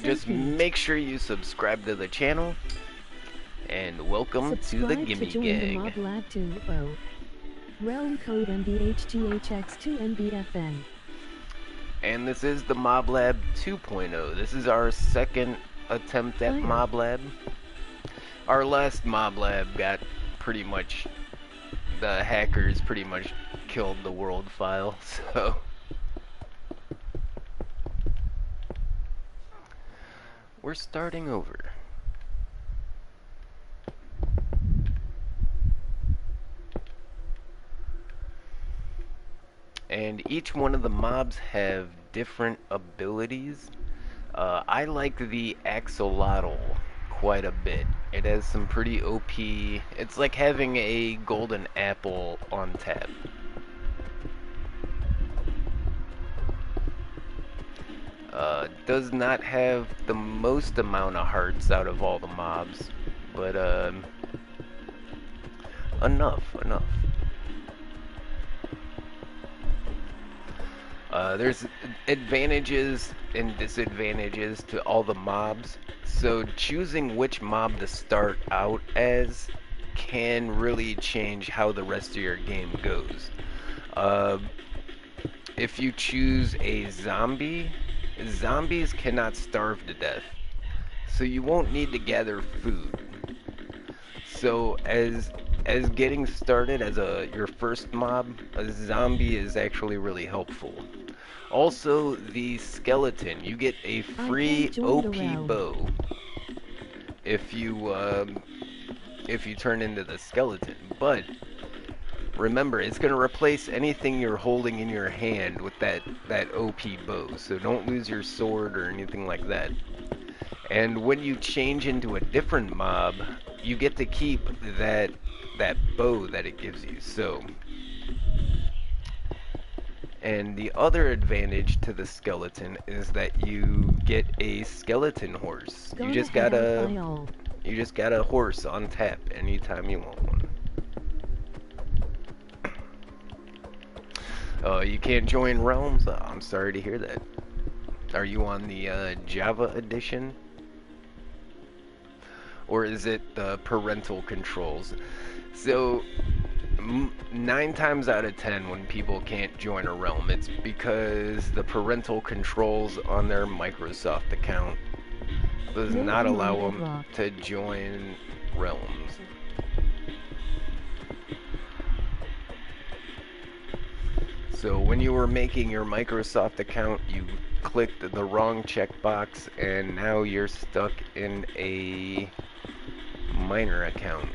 Just make sure you subscribe to the channel. And welcome to the Gimmie Gang. The MobLab 2.0. Realm code MBHGHX2MBFN. And this is the MobLab 2.0. This is our second attempt at MobLab. Our last MobLab got pretty much, the hackers pretty much killed the world file, so we're starting over. And each one of the mobs have different abilities. I like the axolotl quite a bit. It has some pretty OP... It's like having a golden apple on tap. Does not have the most amount of hearts out of all the mobs, but enough. There's advantages and disadvantages to all the mobs, so choosing which mob to start out as can really change how the rest of your game goes. If you choose a zombie, zombies cannot starve to death, so you won't need to gather food. So as getting started as your first mob, a zombie is actually really helpful. Also, the skeleton, you get a free OP bow if you turn into the skeleton. But remember, it's going to replace anything you're holding in your hand with that OP bow. So don't lose your sword or anything like that. And when you change into a different mob, you get to keep that bow that it gives you. So, and the other advantage to the skeleton is that you get a skeleton horse. You just got a horse on tap anytime you want one. You can't join realms? I'm sorry to hear that. Are you on the Java edition? Or is it the parental controls? So 9 times out of 10 when people can't join a realm, it's because the parental controls on their Microsoft account does not allow them to join realms. So when you were making your Microsoft account, you clicked the wrong checkbox and now you're stuck in a minor account.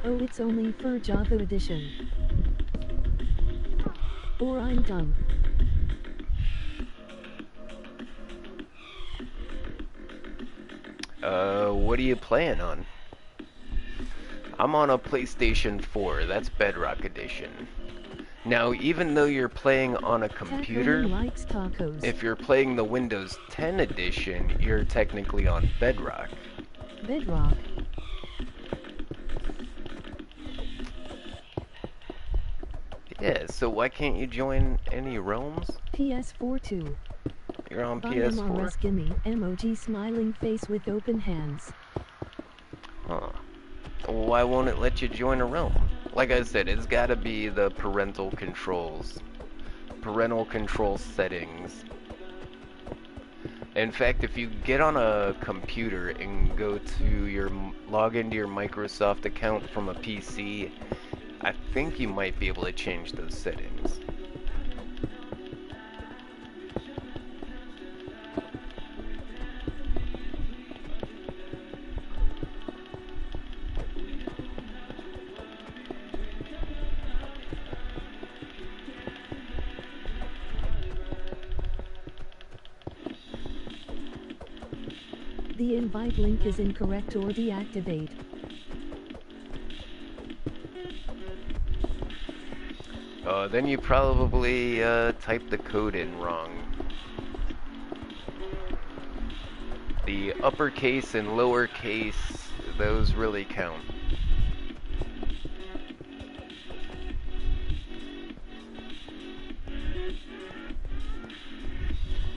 Oh, it's only for Java edition. Or I'm dumb. What are you playing on? I'm on a PlayStation 4, that's Bedrock Edition. Now, even though you're playing on a computer, if you're playing the Windows 10 edition, you're technically on Bedrock. Bedrock. Yeah, so why can't you join any realms? PS4 2. You're on By PS4? MRS Gimmie, emoji smiling face with open hands. Huh. Why won't it let you join a realm? Like I said, it's gotta be the parental controls. Parental control settings. In fact, if you get on a computer and go to log into your Microsoft account from a PC, I think you might be able to change those settings. The invite link is incorrect or deactivate. Then you probably typed the code in wrong. The uppercase and lowercase, those really count.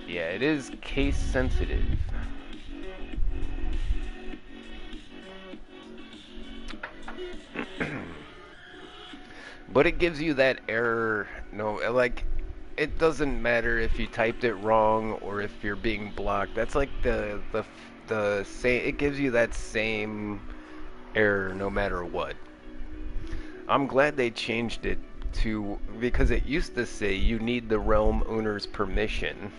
Yeah, it is case sensitive. But it gives you that error. No, like, it doesn't matter if you typed it wrong or if you're being blocked. That's like the same. It gives you that same error no matter what. I'm glad they changed it to, because it used to say you need the realm owner's permission,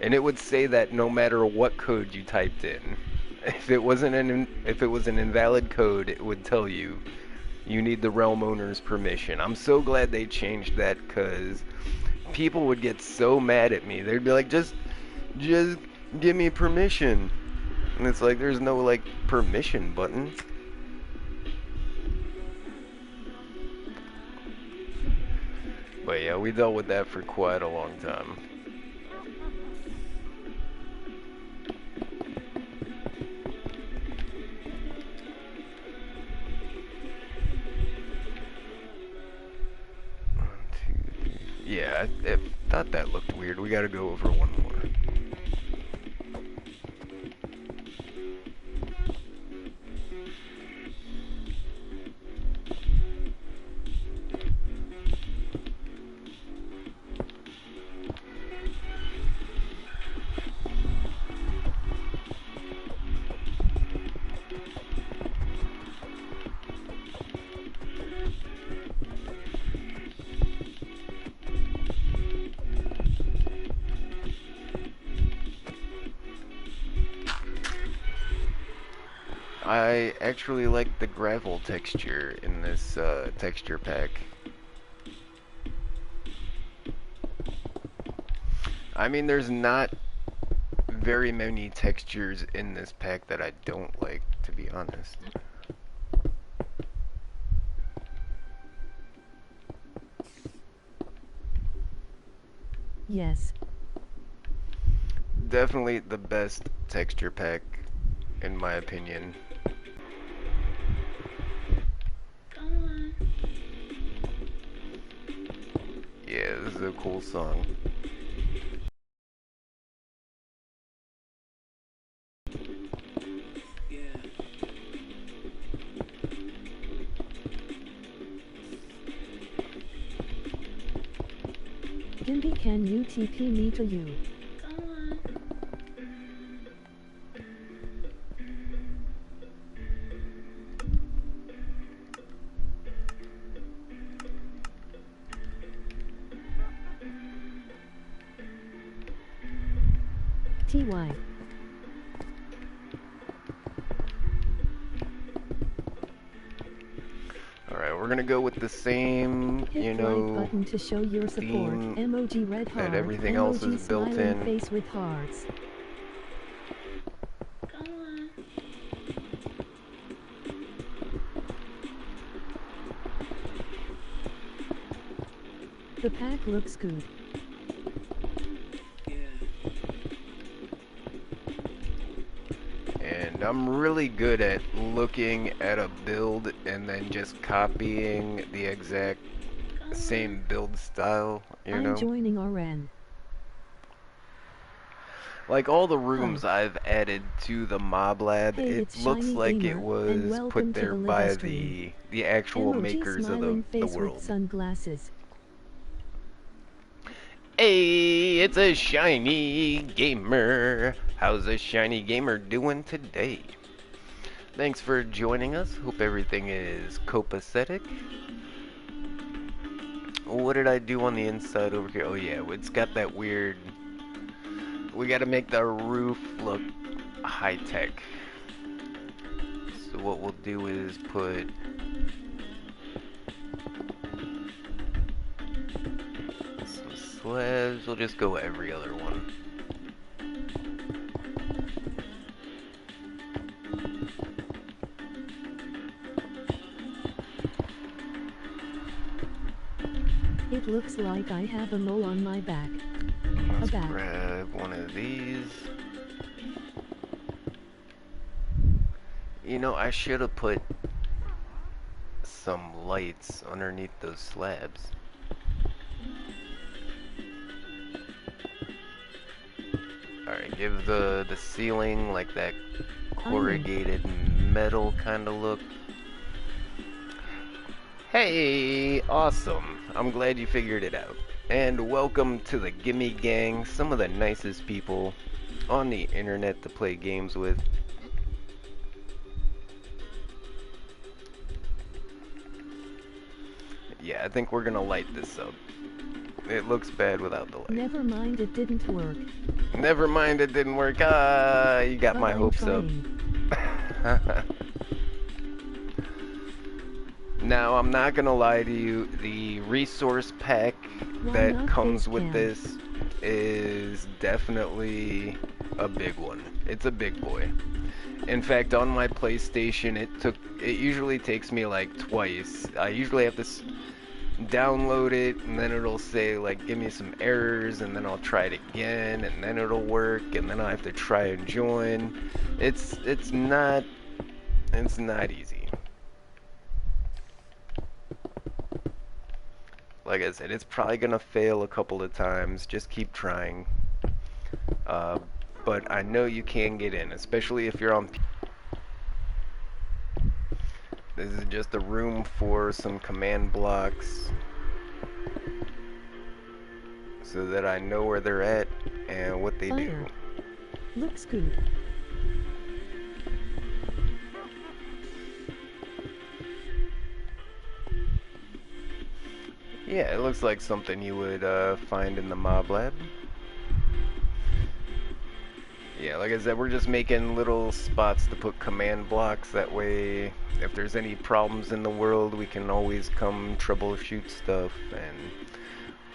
and it would say that no matter what code you typed in. If it was an invalid code, it would tell you you need the realm owner's permission. I'm so glad they changed that, because people would get so mad at me. They'd be like, just give me permission. And it's like, there's no, like, permission button. But yeah, we dealt with that for quite a long time. Yeah, I thought that looked weird. We gotta go over one more. I actually like the gravel texture in this texture pack. I mean, there's not very many textures in this pack that I don't like, to be honest. Yes. Definitely the best texture pack, in my opinion. Yeah, this is a cool song. Gimpy, can you TP me to you? TY. Alright, we're gonna go with the same, Hit like button to show your support. Emoji red heart. that everything else Emoji is built smiling in. face with hearts. The pack looks good. And I'm really good at looking at a build and then just copying the exact same build style, you I'm know? joining RN. Like all the rooms I've added to the MobLab, Hey, it it's looks Shiny like it Gamer, and was welcome put to there the live by stream. the actual Emoji makers of smiling the face with world. sunglasses. Hey, it's a Shiny Gamer. How's a Shiny Gamer doing today? Thanks for joining us. Hope everything is copacetic. What did I do on the inside over here? Oh yeah, it's got that weird... We gotta make the roof look high-tech. So what we'll do is put some slabs. We'll just go every other one. It looks like I have a mole on my back. Let's A back. grab one of these. You know, I should have put some lights underneath those slabs. Alright, give the ceiling like that corrugated metal kind of look. Hey, awesome. I'm glad you figured it out. And welcome to the Gimmie Gang, some of the nicest people on the internet to play games with. Yeah, I think we're gonna light this up. It looks bad without the light. Never mind, it didn't work. Never mind, it didn't work. Ah, you got But my I'm hopes trying. up. Now, I'm not gonna lie to you, the resource pack that comes with this is definitely a big one. It's a big boy. In fact, on my PlayStation, it usually takes me like twice. I usually have to download it, and then it'll say like give me some errors, and then I'll try it again, and then it'll work, and then I have to try and join. It's not easy. Like I said, it's probably gonna fail a couple of times. Just keep trying. But I know you can get in, especially if you're on. This is just a room for some command blocks, so that I know where they're at and what they do. Looks good. Yeah, it looks like something you would find in the MobLab. Yeah, like I said, we're just making little spots to put command blocks. That way, if there's any problems in the world, we can always come troubleshoot stuff. And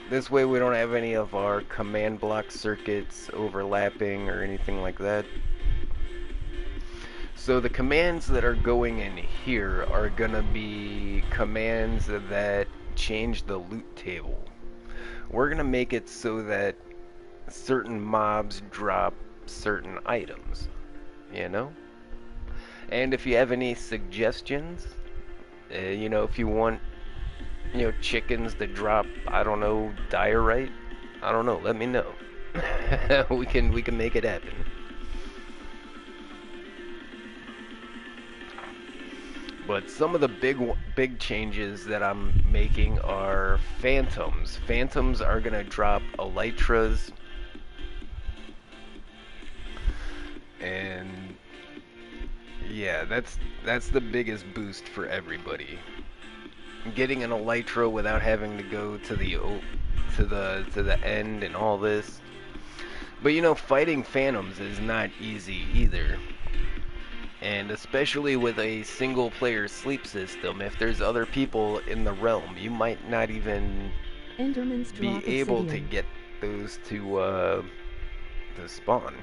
this way we don't have any of our command block circuits overlapping or anything like that. So the commands that are going in here are gonna be commands that change the loot table. We're gonna make it so that certain mobs drop certain items, you know? And if you have any suggestions, you know, if you want, you know, chickens to drop, I don't know, diorite, I don't know, let me know. we can make it happen. But some of the big changes that I'm making are phantoms. Phantoms are gonna drop elytras, and yeah, that's the biggest boost for everybody. Getting an elytra without having to go to the end and all this. But you know, fighting phantoms is not easy either. And especially with a single player sleep system, if there's other people in the realm, you might not even be able to get those to spawn.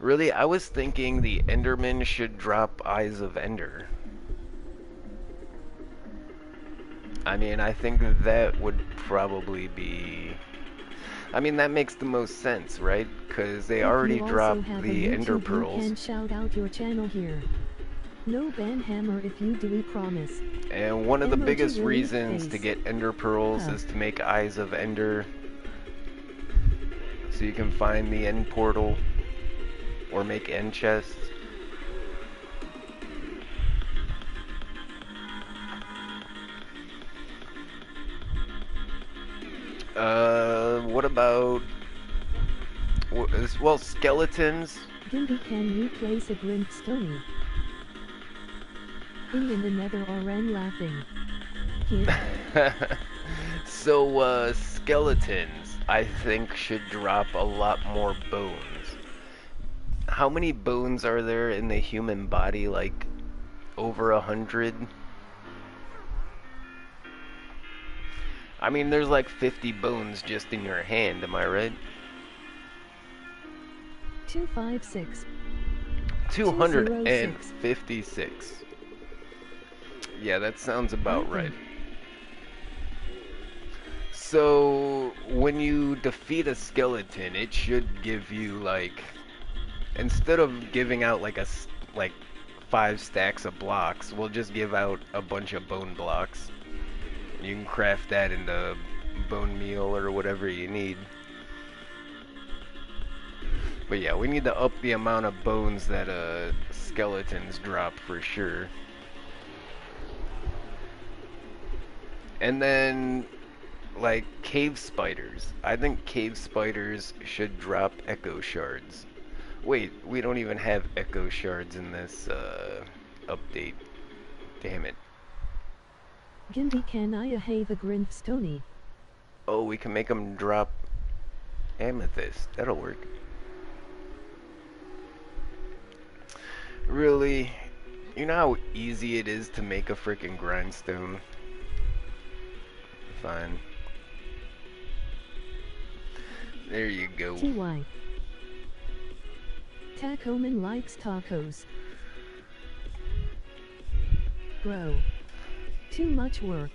Really, I was thinking the Enderman should drop Eyes of Ender. I mean, I think that would probably be... I mean, that makes the most sense, right? Because they already dropped the Ender Pearls. You can shout out your channel here. No banhammer if you do, we promise. And one of the Emoji biggest relief reasons face. to get ender pearls Huh. is to make eyes of ender, so you can find the end portal or make end chests. What about, well, skeletons? Gimpy, can you place a grindstone thing in the nether? Orang laughing. Here. So, skeletons, I think, should drop a lot more bones. How many bones are there in the human body? Like, over 100? I mean, there's like 50 bones just in your hand, am I right? 256. 256. Yeah, that sounds about right. So, when you defeat a skeleton, it should give you, like, instead of giving out like 5 stacks of blocks, we'll just give out a bunch of bone blocks. You can craft that into bone meal or whatever you need. But yeah, we need to up the amount of bones that skeletons drop for sure. And then, like, cave spiders. I think cave spiders should drop echo shards. Wait, we don't even have echo shards in this update. Damn it. Gimpy, can I have a grindstone? Oh, we can make them drop amethyst. That'll work. Really? You know how easy it is to make a freaking grindstone? Fine. There you go. TY. Tacoman likes tacos. Bro. Too much work.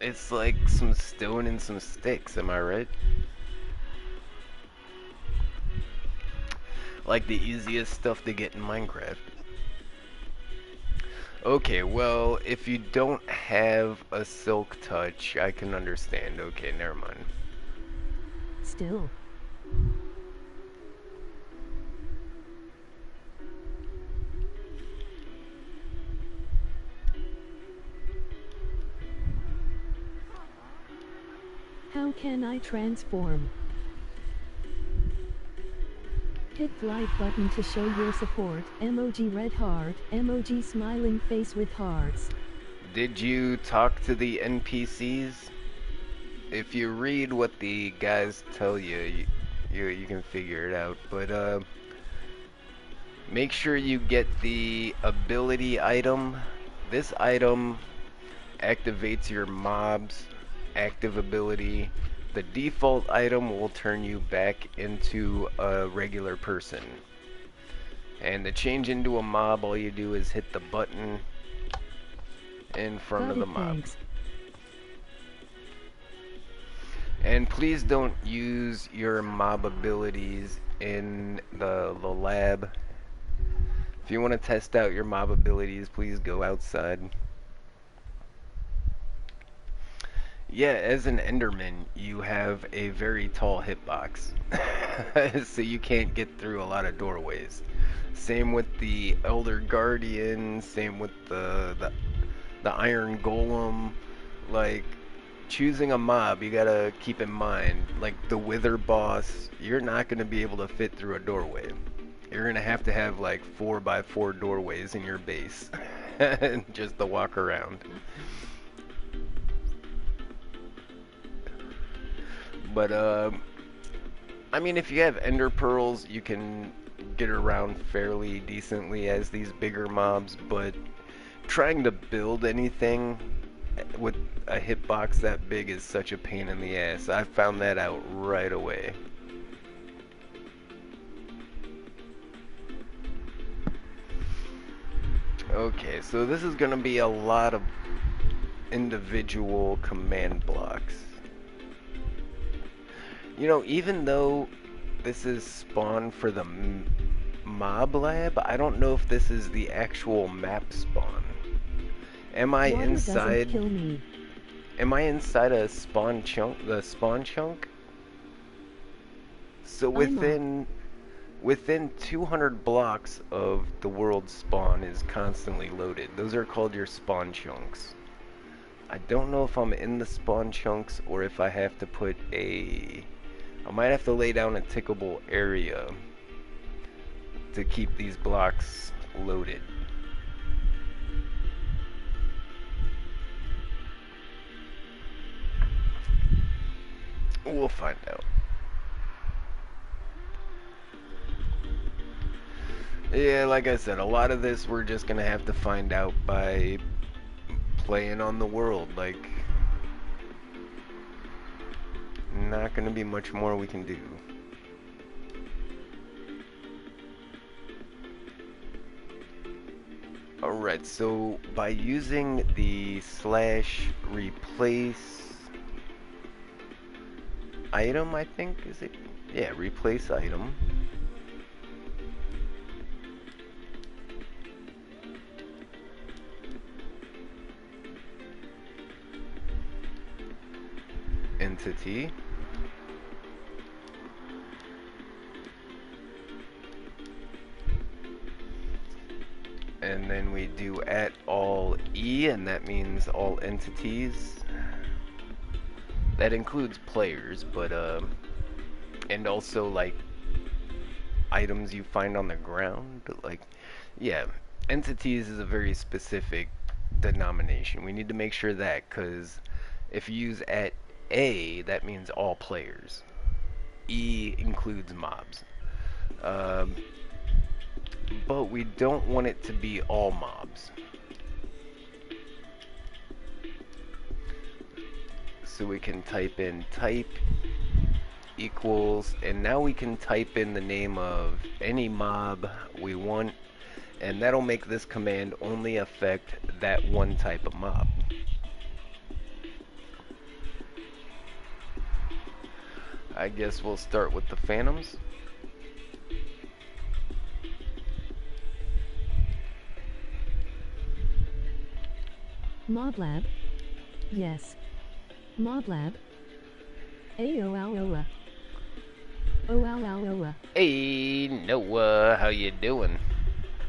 It's like some stone and some sticks, am I right? Like the easiest stuff to get in Minecraft. Okay, well, if you don't have a silk touch, I can understand. Okay, never mind. Still. How can I transform? Hit the like button to show your support. Emoji red heart. Emoji smiling face with hearts. Did you talk to the NPCs? If you read what the guys tell you, you can figure it out. But make sure you get the ability item. This item activates your mob's active ability. The default item will turn you back into a regular person. And to change into a mob, all you do is hit the button in front of the mob. Thanks. And please don't use your mob abilities in the lab. If you want to test out your mob abilities, please go outside. Yeah, as an Enderman, you have a very tall hitbox, so you can't get through a lot of doorways. Same with the Elder Guardian, same with the Iron Golem. Like, choosing a mob, you gotta keep in mind, like the Wither boss, you're not gonna be able to fit through a doorway. You're gonna have to have like 4x4 doorways in your base, just to walk around. But, I mean, if you have ender pearls, you can get around fairly decently as these bigger mobs, but trying to build anything with a hitbox that big is such a pain in the ass. I found that out right away. Okay, so this is going to be a lot of individual command blocks. You know, even though this is spawn for the MobLab. I don't know if this is the actual map spawn. Am I Water inside? doesn't kill me. Am I inside a spawn chunk? The spawn chunk? So within 200 blocks of the world spawn is constantly loaded. Those are called your spawn chunks. I don't know if I'm in the spawn chunks or if I have to put a... I might have to lay down a tickable area to keep these blocks loaded. We'll find out. Yeah, like I said, a lot of this we're just gonna have to find out by playing on the world. Like, not gonna be much more we can do. Alright, so by using the /replace item, I think, is it? Yeah, replace item. Entity. And then we do @all E, and that means all entities. That includes players, but and also like items you find on the ground. Like, yeah, entities is a very specific denomination. We need to make sure that, because if you use @A, that means all players. E includes mobs. But we don't want it to be all mobs. So we can type in type equals, and now we can type in the name of any mob we want, and that'll make this command only affect that one type of mob. I guess we'll start with the phantoms. MobLab. Yes. MobLab. Ayowowowa. Owowowowa. Hey Noah, how you doing?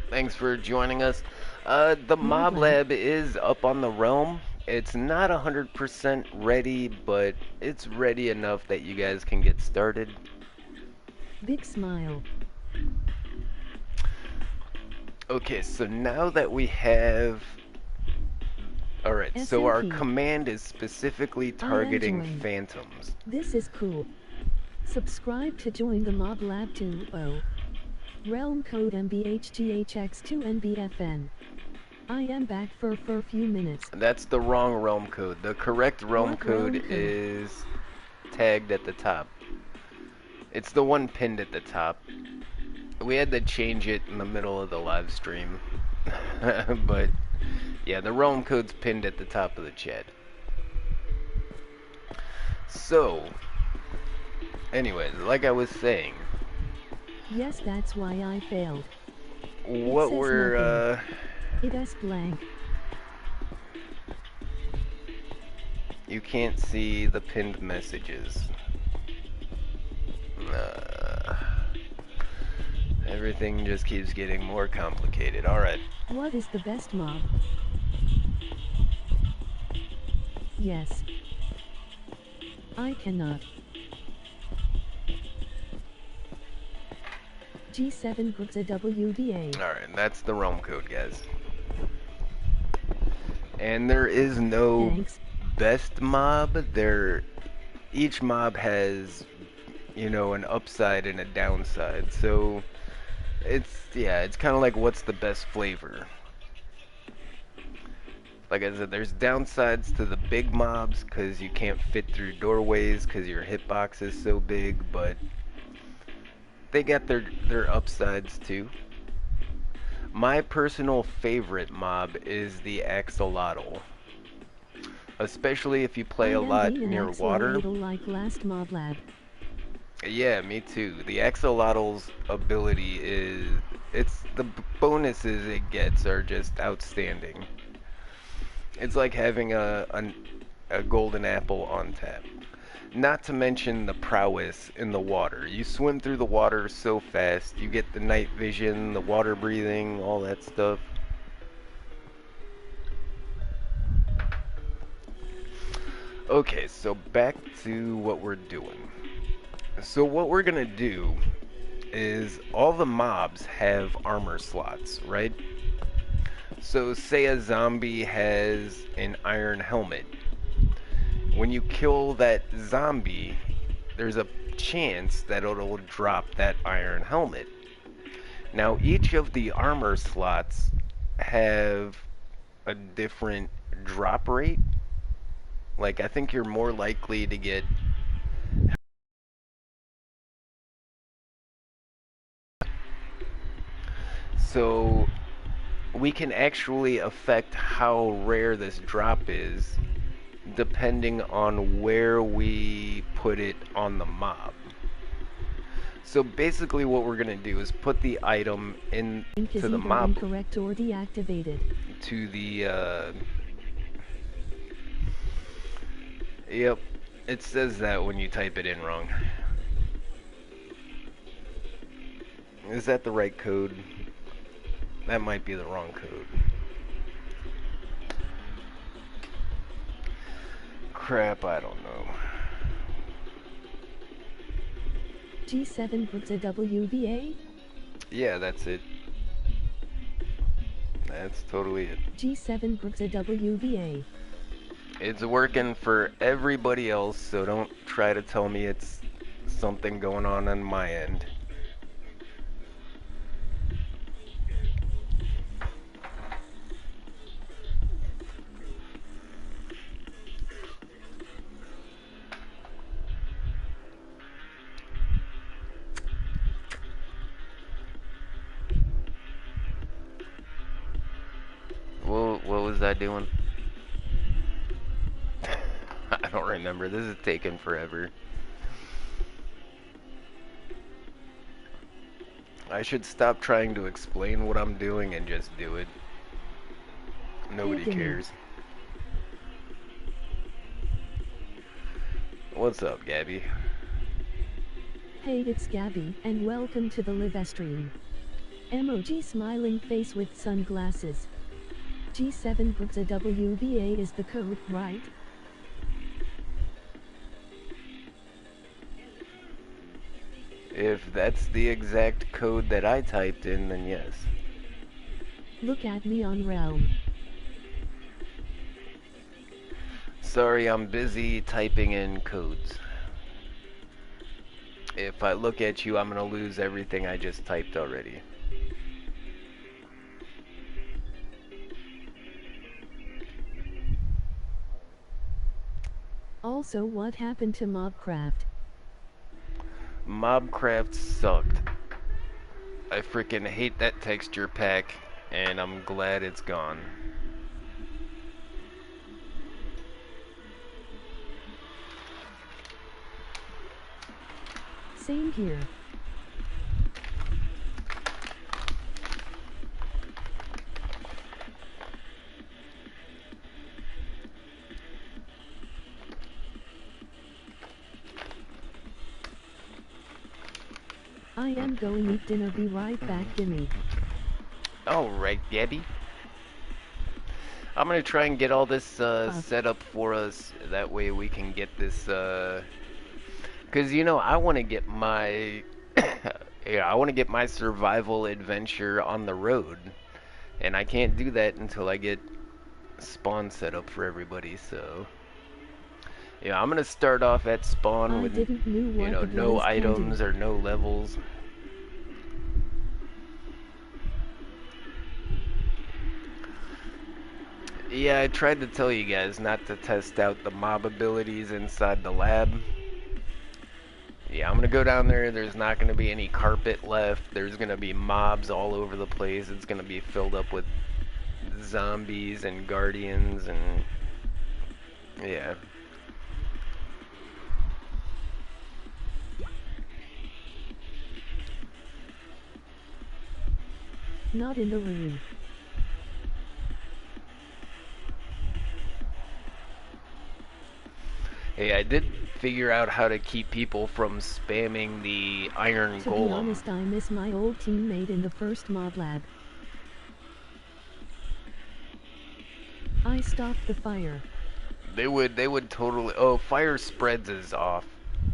Thanks for joining us. The MobLab is up on the realm. It's not 100% ready, but it's ready enough that you guys can get started. Big smile. Okay, so now that we have... Alright, so our SMP. command is specifically targeting phantoms. This is cool. Subscribe to join the MobLab 2.0. Realm code MBHGHX2NBFN. I am back for a few minutes. That's the wrong realm code. The correct realm code is tagged at the top. It's the one pinned at the top. We had to change it in the middle of the live stream. But yeah, the realm code's pinned at the top of the chat. So, anyways, like I was saying. Yes, that's why I failed. What we're It is blank. You can't see the pinned messages. Everything just keeps getting more complicated. Alright. What is the best mob? Yes. I cannot. G7 groups a WDA. Alright, that's the realm code, guys. And there is no best mob. Each mob has, you know, an upside and a downside. So it's kind of like what's the best flavor. Like I said, there's downsides to the big mobs because you can't fit through doorways because your hitbox is so big, but they got their upsides too. My personal favorite mob is the axolotl, especially if you play a lot near water. Like last MobLab. Yeah, me too. The axolotl's ability It's the bonuses it gets are just outstanding. It's like having a golden apple on tap. Not to mention the prowess in the water. You swim through the water so fast, you get the night vision, the water breathing, all that stuff. Okay, so back to what we're doing. So what we're gonna do is all the mobs have armor slots, right? So say a zombie has an iron helmet. When you kill that zombie, there's a chance that it'll drop that iron helmet. Now each of the armor slots have a different drop rate. Like I think you're more likely to get so we can actually affect how rare this drop is depending on where we put it on the mob. So basically what we're going to do is put the item Link is into the either mob incorrect or deactivated. to the yep, it says that when you type it in wrong. Is that the right code? That might be the wrong code. Crap, I don't know. G7 books a WVA? Yeah, that's it. That's totally it. G7 books a WVA. It's working for everybody else, so don't try to tell me it's something going on my end. What was I doing? I don't remember. This is taking forever. I should stop trying to explain what I'm doing and just do it. Nobody cares. What's up, Gabby? Hey, it's Gabby, and welcome to the live stream. Emoji smiling face with sunglasses. G7 books a WVA is the code, right? If that's the exact code that I typed in, then yes. Look at me on Realm. Sorry, I'm busy typing in codes. If I look at you, I'm gonna lose everything I just typed already. Also, what happened to Mobcraft? Mobcraft sucked. I freaking hate that texture pack, and I'm glad it's gone. Same here. I am going eat dinner, be right back, Gimmie. Alright, Gabby. I'm gonna try and get all this set up for us. That way we can get this, cause you know, I wanna get my, yeah, I wanna get my survival adventure on the road. And I can't do that until I get spawn set up for everybody, so. Yeah, I'm gonna start off at spawn with, you know, no items or no levels. Yeah, I tried to tell you guys not to test out the mob abilities inside the lab. Yeah, I'm gonna go down there. There's not gonna be any carpet left. There's gonna be mobs all over the place. It's gonna be filled up with zombies and guardians and yeah. Not in the room. Hey, I did figure out how to keep people from spamming the iron To be golem. honest, I miss my old teammate in the first MobLab. I stopped the fire. They would totally. Oh, fire spreads is off,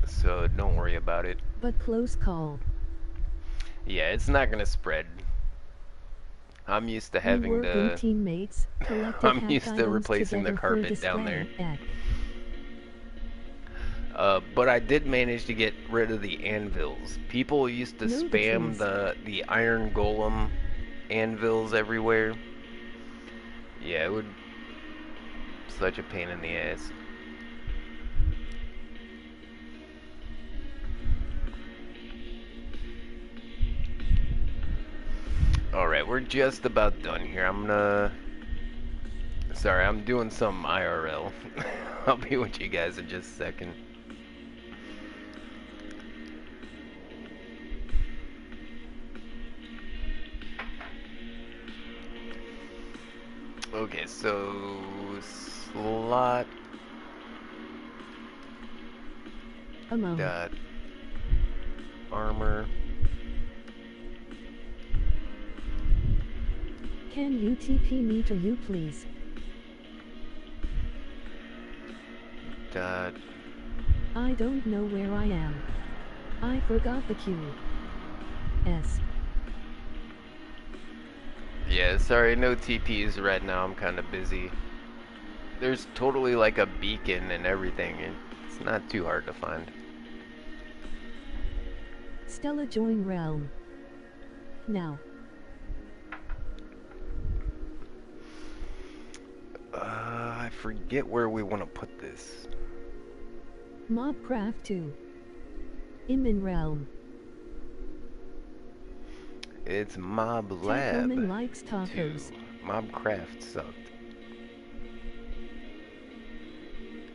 so don't worry about it. But close call. Yeah, it's not gonna spread. I'm used to We having were good to. teammates, collected I'm hacked used to items replacing the together for carpet down there. display. But I did manage to get rid of the anvils. People used to No, the spam trees. the iron golem anvils everywhere. Yeah, it would such a pain in the ass. Alright, we're just about done here. Sorry, I'm doing some IRL. I'll be with you guys in just a second. Okay, so slot dot armor. Can you TP me to you, please? Dot. I don't know where I am. I forgot the Q. S. Yeah, sorry, no TPs right now. I'm kind of busy. There's totally like a beacon and everything, and it's not too hard to find. Stella join realm. Now. I forget where we want to put this. Mobcraft 2. Immin realm. It's MobLab. Tackleman likes tacos. 2. Mobcraft sucked.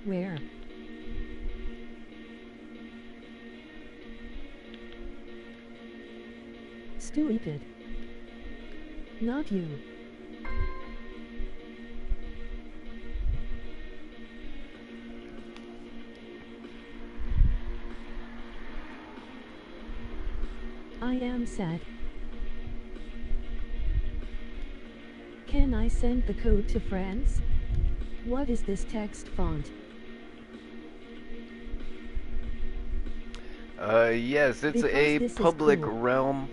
Where? Stupid. Not you. I am sad. Can I send the code to friends? What is this text font? Yes, it's Because a this is public cool. realm.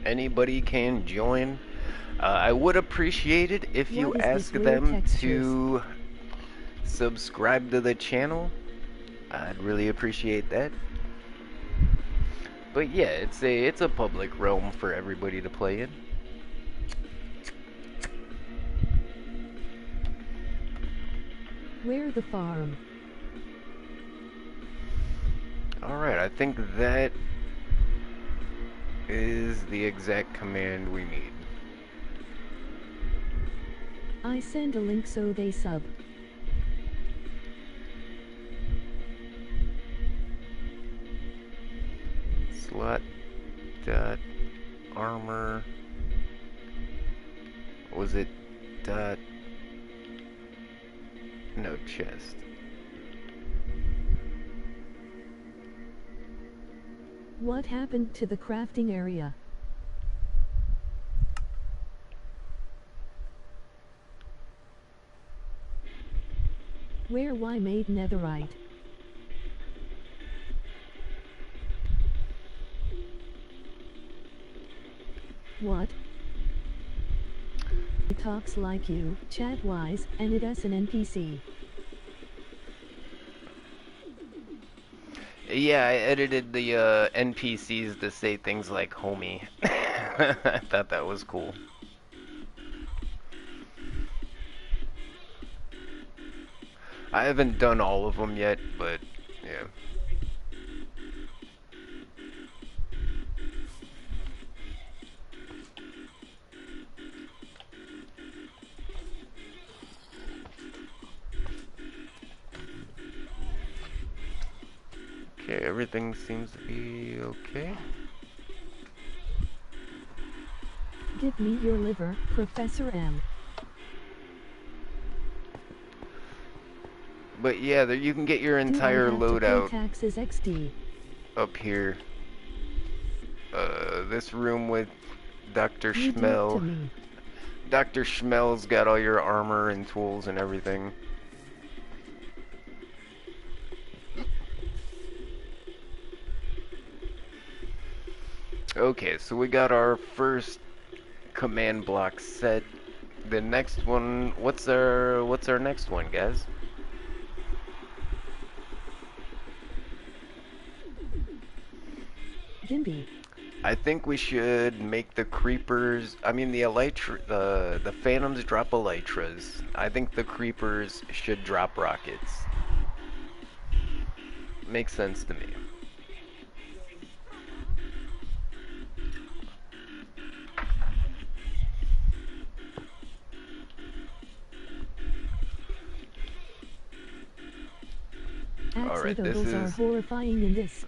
Anybody can join. I would appreciate it if you What is ask this weird them textures? to subscribe to the channel. I'd really appreciate that. But yeah, it's a public realm for everybody to play in. Where the farm? Alright, I think that is the exact command we need. I send a link so they sub. Slot dot armor. Was it dot? No, chest. What happened to the crafting area? Where Y made netherite? What? It talks like you, chat-wise, and it as an NPC. Yeah, I edited the NPCs to say things like homie. I thought that was cool. I haven't done all of them yet, but yeah. Okay, everything seems to be okay. Give me your liver, Professor M. But yeah, there you can get your entire Do I have to pay loadout taxes XD? up here. This room with Dr. You do it to Schmel. me. Dr. Schmel's got all your armor and tools and everything. Okay, so we got our first command block set. The next one, what's our next one, guys? Gimbie. I think we should make the creepers, I mean the elytra, the phantoms drop elytras. I think the creepers should drop rockets. Makes sense to me. Alright, this Axolotls are is... horrifying in this.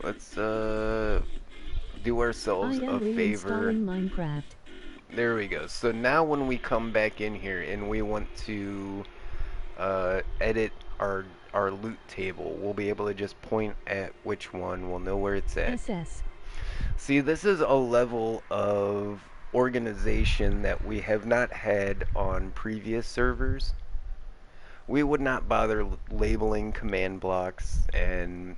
Let's do ourselves a favor. Minecraft. There we go. So now when we come back in here and we want to edit our loot table, we'll be able to just point at which one. We'll know where it's at. SS. See, this is a level of organization that we have not had on previous servers. We would not bother labeling command blocks, and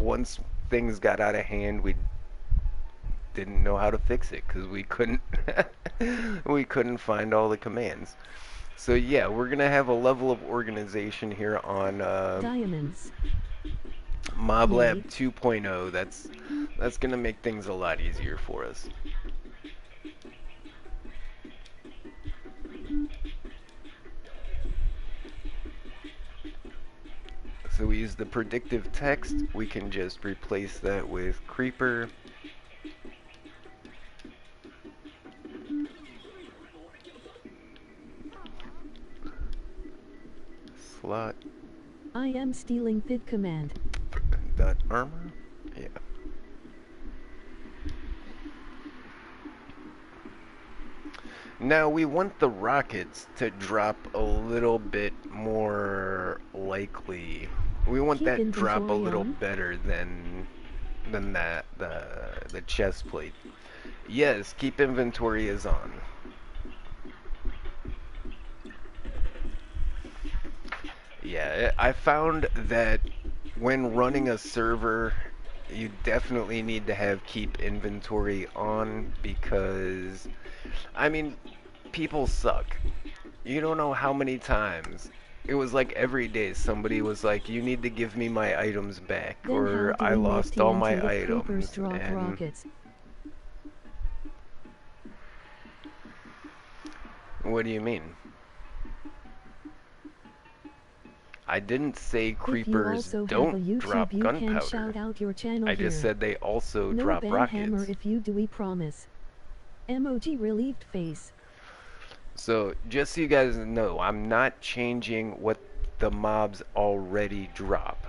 once things got out of hand, we didn't know how to fix it because we couldn't we couldn't find all the commands. So yeah, we're gonna have a level of organization here on Diamonds. MobLab 2.0. That's gonna make things a lot easier for us. So we use the predictive text. We can just replace that with creeper. Slot. I am stealing vid command. Dot armor. Yeah. Now we want the rockets to drop a little bit more likely. We want that drop a little better than that the chest plate. Yes, keep inventory is on. Yeah, I found that when running a server, you definitely need to have keep inventory on because, I mean, people suck. You don't know how many times. It was like every day somebody was like, you need to give me my items back, Then or I lost all my items. And rockets? what do you mean? I didn't say creepers don't drop gunpowder. I just said they also drop rockets. Hammer if you do, we promise. Emoji relieved face. So, just so you guys know, I'm not changing what the mobs already drop.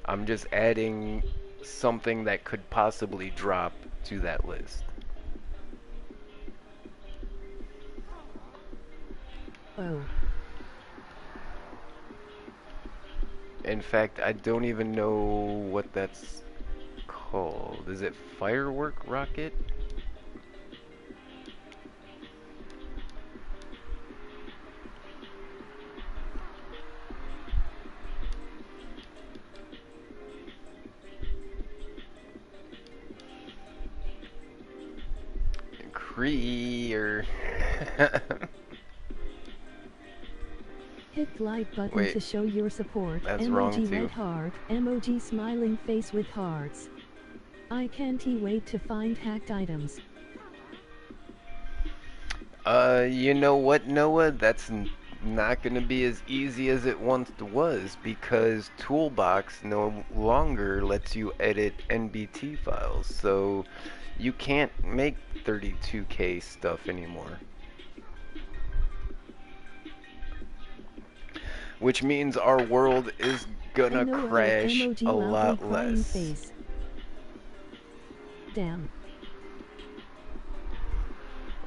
I'm just adding something that could possibly drop to that list. Oh. In fact, I don't even know what that's called. Is it firework rocket? Creer. Hit like button to show your support. That's emoji wrong too. Red heart. Emoji smiling face with hearts. I can't wait to find hacked items. You know what, Noah? That's not going to be as easy as it once was because Toolbox no longer lets you edit NBT files. So you can't make 32K stuff anymore. Which means our world is gonna crash a lot less. down.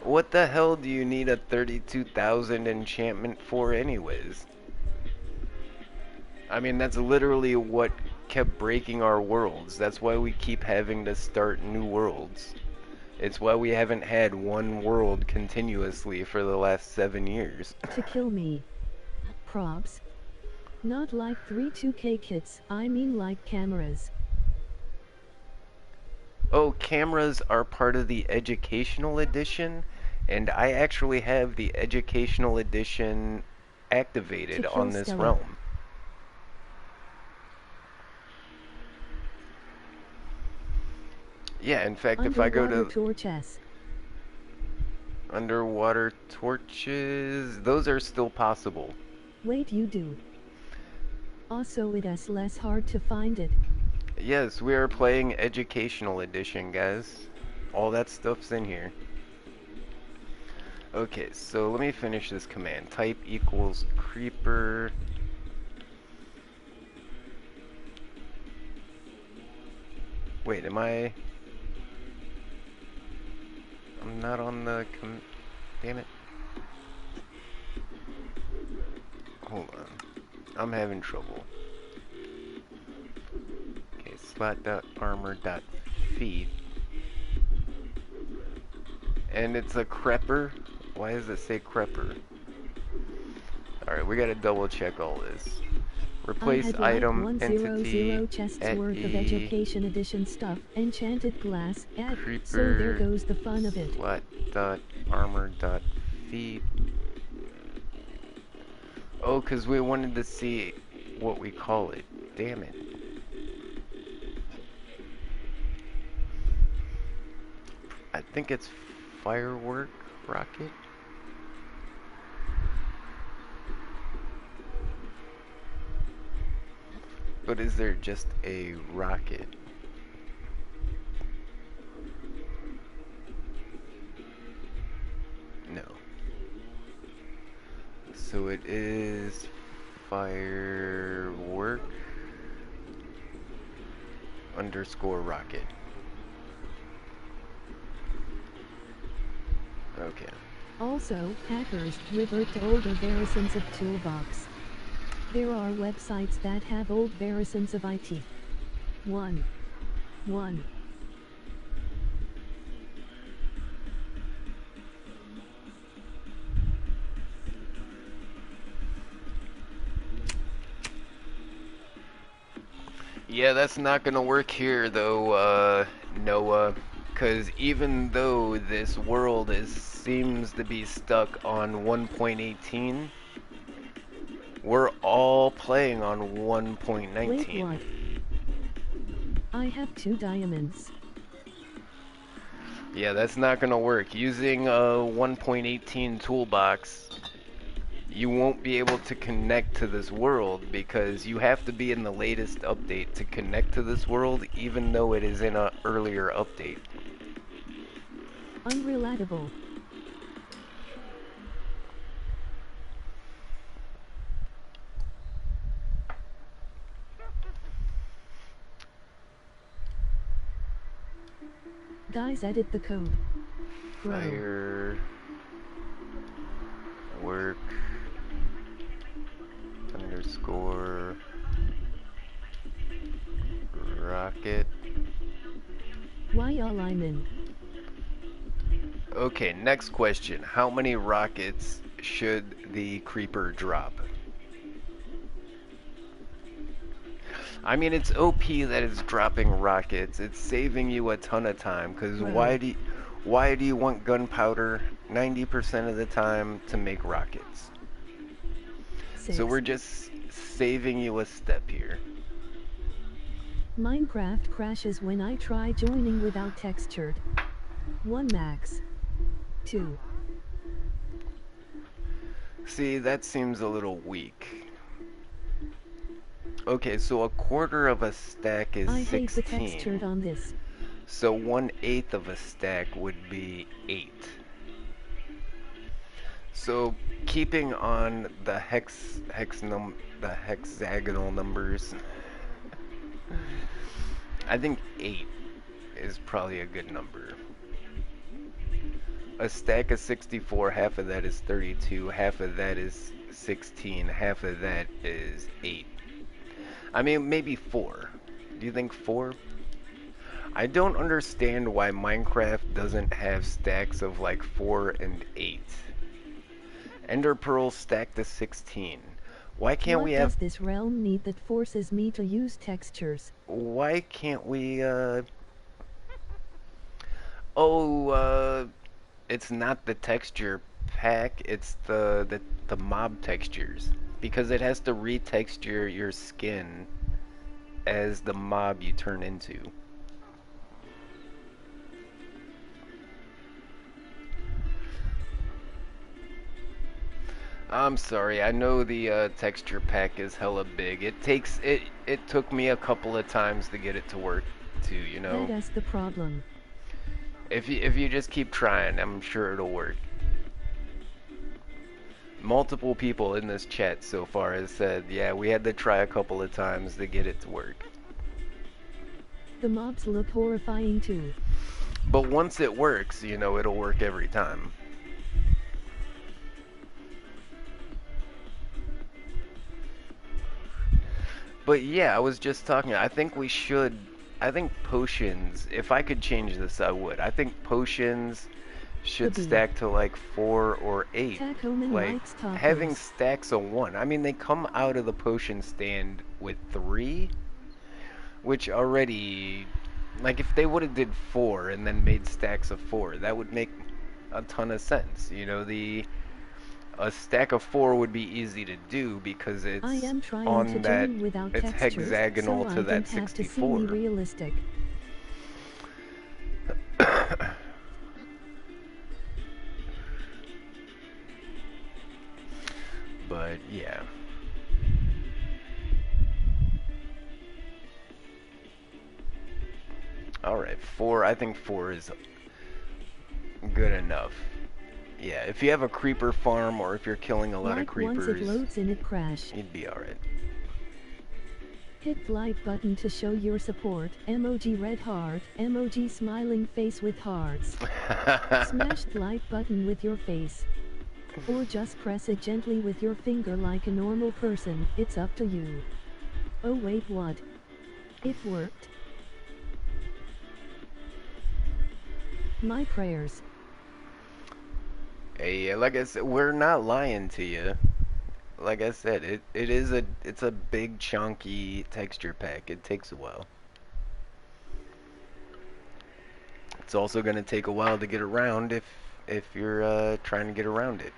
What the hell do you need a 32,000 enchantment for anyways? I mean, that's literally what kept breaking our worlds. That's why we keep having to start new worlds. It's why we haven't had one world continuously for the last 7 years. To kill me. Props. Not like 32K kits, I mean like cameras. Oh, cameras are part of the educational edition, and I actually have the educational edition activated on this Stella. realm. Yeah, in fact, if I go to torches. underwater torches, those are still possible. Wait, you do? Also, it is less hard to find it. Yes, we are playing educational edition, guys. All that stuff's in here. Okay, so let me finish this command. Type equals creeper. Wait, am I... I'm not on the damn it. Hold on. I'm having trouble. Okay, slot.armor.feed. And it's a crepper? Why does it say crepper? Alright, we gotta double check all this. Replace item like entity 100 chests at worth of education edition stuff, enchanted glass, creeper, so there goes the fun of it. Slot.armor.feed. Oh, because we wanted to see what we call it. Damn it. I think it's firework rocket. But is there just a rocket? No. So it is firework underscore rocket. Okay. Also, hackers revert to older versions of Toolbox. There are websites that have old versions of IT. 1. Yeah, that's not gonna work here though, Noah, because even though this world seems to be stuck on 1.18, we're all playing on 1.19. Wait, what? I have 2 diamonds. Yeah, that's not gonna work. Using a 1.18 toolbox, you won't be able to connect to this world because you have to be in the latest update to connect to this world, even though it is in an earlier update. Unrelatable. Guys, edit the code. Bro. Fire work underscore rocket. Why y'all I'm in? Okay, next question. How many rockets should the creeper drop? I mean, it's OP that it's dropping rockets. It's saving you a ton of time. Because why do you want gunpowder 90% of the time to make rockets? 6. So we're just saving you a step here. Minecraft crashes when I try joining without textured. 1 max. 2. See, that seems a little weak. Okay, so a quarter of a stack is 16. I hate the textured on this. So 1/8 of a stack would be 8. So keeping on the hexagonal numbers, I think 8 is probably a good number. A stack of 64, half of that is 32, half of that is 16, half of that is 8. I mean, maybe 4. Do you think 4? I don't understand why Minecraft doesn't have stacks of like 4 and 8. Ender pearls stacked to 16. Why can't we have... What does this realm need that forces me to use textures? Why can't we, it's not the texture pack, it's the mob textures. Because it has to retexture your skin as the mob you turn into. I'm sorry, I know the texture pack is hella big. It took me a couple of times to get it to work too, you know. That's the problem. If you just keep trying, I'm sure it'll work. Multiple people in this chat so far has said, yeah, we had to try a couple of times to get it to work. The mobs look horrifying too. But once it works, you know, it'll work every time. But yeah, I was just talking, I think potions, if I could change this, I would. I think potions should stack to like 4 or 8. Like, having stacks of 1. I mean, they come out of the potion stand with 3, which already, like, if they would have did 4 and then made stacks of 4, that would make a ton of sense. You know, a stack of 4 would be easy to do because it's on that, it's hexagonal to that 64. Realistic. But yeah. Alright, 4, I think 4 is good enough. Yeah, if you have a creeper farm or if you're killing a lot of creepers, once it loads in it crash. You'd be alright. Hit the like button to show your support. Emoji red heart. Emoji smiling face with hearts. Smash the like button with your face. Or just press it gently with your finger like a normal person. It's up to you. Oh wait, what? It worked. My prayers. Hey, like I said, we're not lying to you. Like I said, it's a big chunky texture pack. It takes a while. It's also gonna take a while to get around if you're trying to get around it.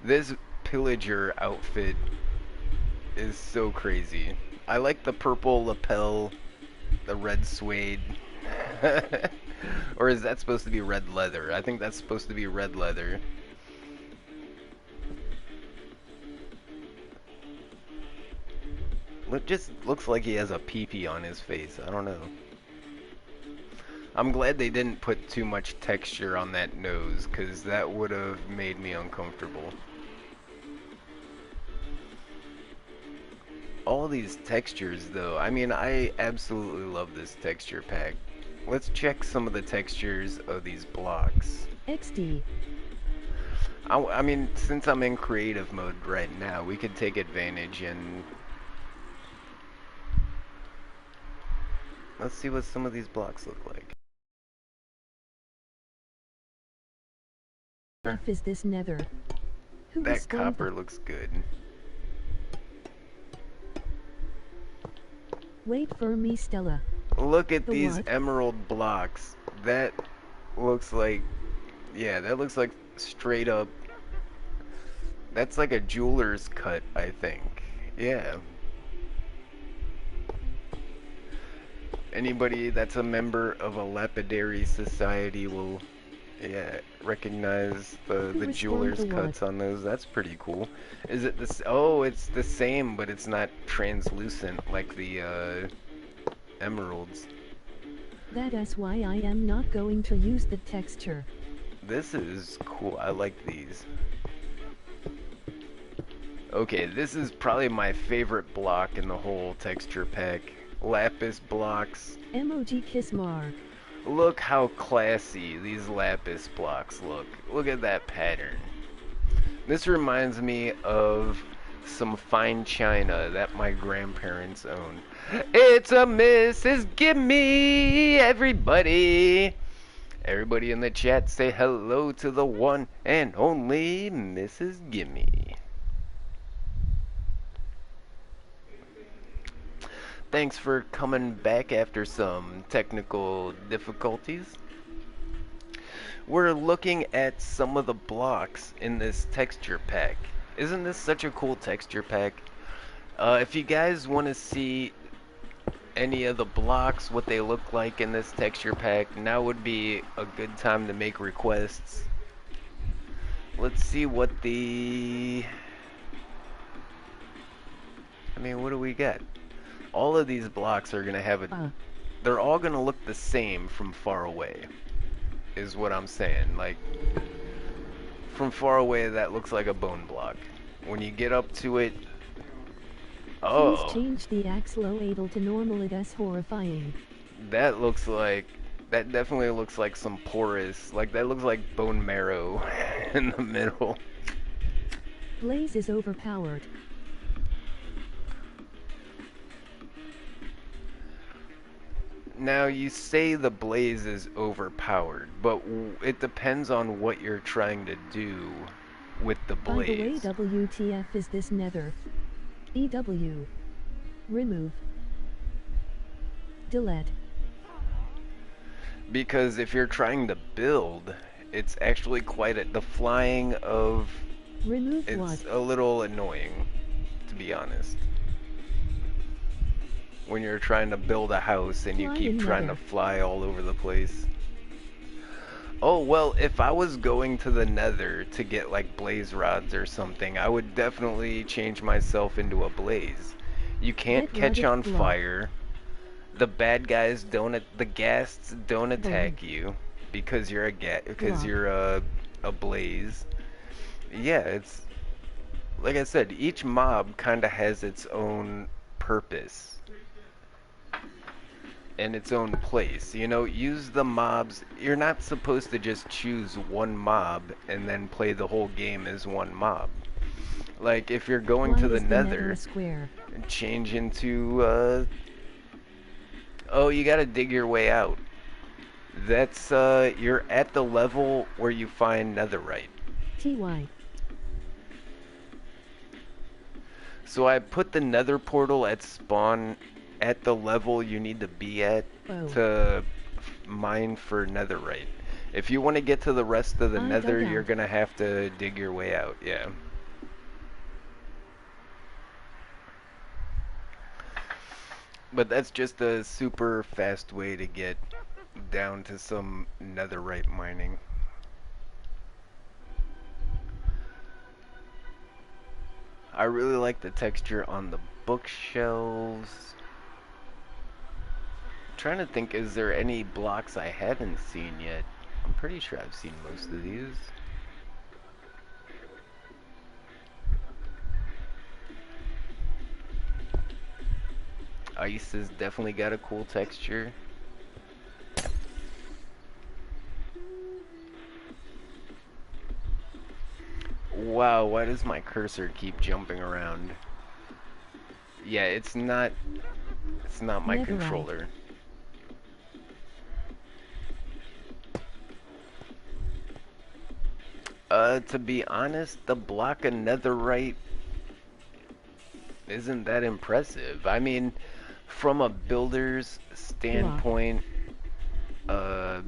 This pillager outfit is so crazy. I like the purple lapel, the red suede. Or is that supposed to be red leather? I think that's supposed to be red leather. Just looks like he has a pee-pee on his face. I don't know. I'm glad they didn't put too much texture on that nose, because that would have made me uncomfortable. All these textures, though, I mean, I absolutely love this texture pack. Let's check some of the textures of these blocks. XD. I mean, since I'm in creative mode right now, we could take advantage and... Let's see what some of these blocks look like. F is this nether? Who that copper looks good. Wait for me, Stella. Look at these emerald blocks. That looks like... Yeah, that looks like straight up... That's like a jeweler's cut, I think. Yeah. Anybody that's a member of a lapidary society will... Yeah, recognize the jeweler's cuts on those. That's pretty cool. Is it this? Oh, it's the same, but it's not translucent like the emeralds. That is why I am not going to use the texture. This is cool. I like these. Okay, this is probably my favorite block in the whole texture pack. lapis blocks. Emoji kiss mark. Look how classy these lapis blocks look. Look at that pattern. This reminds me of some fine china that my grandparents owned. It's a Mrs. Gimmie, everybody. Everybody in the chat say hello to the one and only Mrs. Gimmie. Thanks for coming back after some technical difficulties. We're looking at some of the blocks in this texture pack. Isn't this such a cool texture pack? If you guys want to see any of the blocks, what they look like in this texture pack, now would be a good time to make requests. Let's see what the... I mean, what do we get? All of these blocks are going to have a... They're all going to look the same from far away, is what I'm saying. Like, from far away, that looks like a bone block. When you get up to it... Oh. Please change the axolotl to normal. It is horrifying. That looks like... That definitely looks like some porous... Like, that looks like bone marrow in the middle. Blaze is overpowered. Now, you say the blaze is overpowered, but it depends on what you're trying to do with the blaze. By the way, WTF is this nether? EW. Remove. Delete. Because if you're trying to build, it's actually quite the flying of... Remove it's what? a little annoying, to be honest. When you're trying to build a house and you keep trying to fly all over the place. Oh, well, if I was going to the nether to get like blaze rods or something, I would definitely change myself into a blaze. You can't catch on fire. The bad guys don't, the ghasts don't attack you because you're a blaze. Yeah, it's like I said, each mob kind of has its own purpose and its own place. You know, use the mobs. You're not supposed to just choose one mob and then play the whole game as one mob. Like, if you're going to the nether, change into, oh, you gotta dig your way out. That's, you're at the level where you find netherite. TY. So I put the nether portal at spawn at the level you need to be at to mine for netherite. If you want to get to the rest of the nether, you're gonna have to dig your way out, yeah. But that's just a super fast way to get down to some netherite mining. I really like the texture on the bookshelves. Trying to think, is there any blocks I haven't seen yet? I'm pretty sure I've seen most of these. Ice has definitely got a cool texture. Wow, why does my cursor keep jumping around? Yeah, it's not my controller. To be honest, the block of netherite isn't that impressive. I mean, from a builder's standpoint, yeah,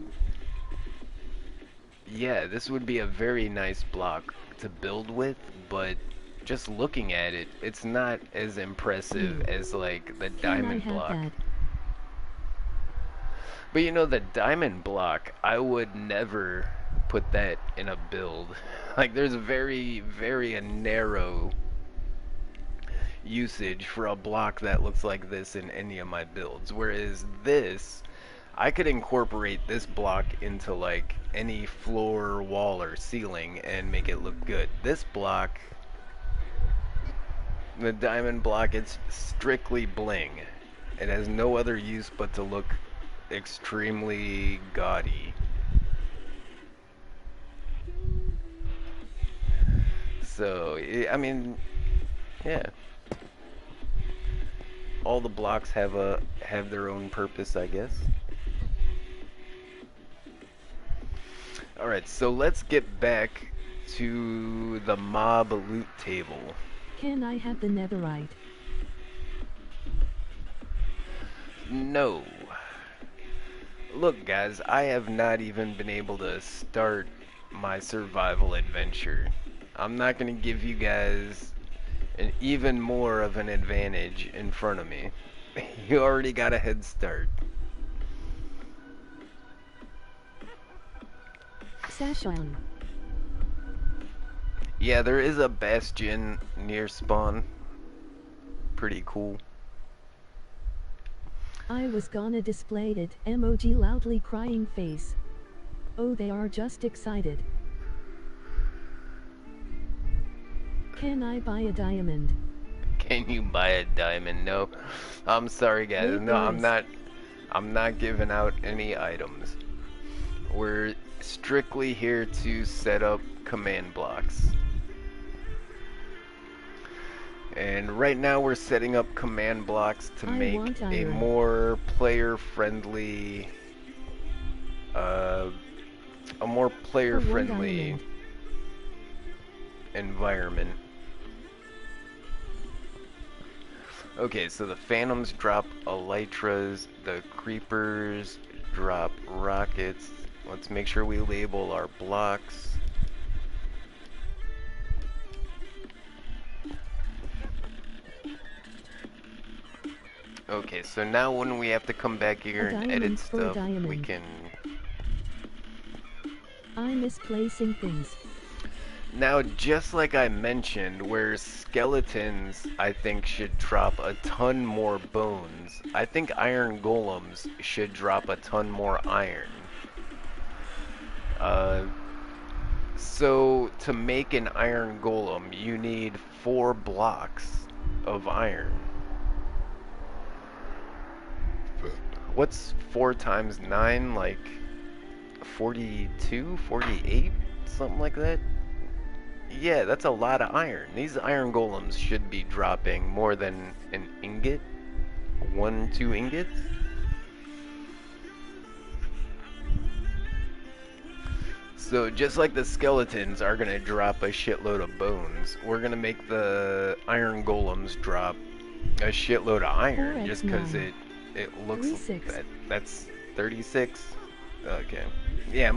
this would be a very nice block to build with, but just looking at it, it's not as impressive as like the diamond block. But you know, the diamond block, I would never put that in a build. Like, there's very, very narrow usage for a block that looks like this in any of my builds. Whereas this, I could incorporate this block into like any floor, wall, or ceiling and make it look good. This block, the diamond block, it's strictly bling. It has no other use but to look extremely gaudy. So, I mean, yeah. All the blocks have their own purpose, I guess. Alright, so let's get back to the mob loot table. Can I have the netherite? No. Look, guys, I have not even been able to start my survival adventure. I'm not going to give you guys an even more of an advantage in front of me. You already got a head start. Sashawn. Yeah, there is a bastion near spawn. Pretty cool. I was gonna display it, emoji loudly crying face. Oh, they are just excited. Can I buy a diamond? Can you buy a diamond? No. I'm sorry, guys. Wait, No, I'm there is. not giving out any items. We're strictly here to set up command blocks. And right now we're setting up command blocks to make a more player-friendly environment. Okay, so the phantoms drop elytras, the creepers drop rockets. Let's make sure we label our blocks. Okay, so now when we have to come back here and edit stuff, we can... I'm misplacing things. Now, just like I mentioned, where skeletons, I think, should drop a ton more bones, I think iron golems should drop a ton more iron. So, to make an iron golem, you need 4 blocks of iron. What's 4 times 9? Like 42? 48? Something like that? Yeah, that's a lot of iron. These iron golems should be dropping more than an ingot. 1, 2 ingots? So just like the skeletons are gonna drop a shitload of bones, we're gonna make the iron golems drop a shitload of iron just because it looks that's 36. Okay, yeah,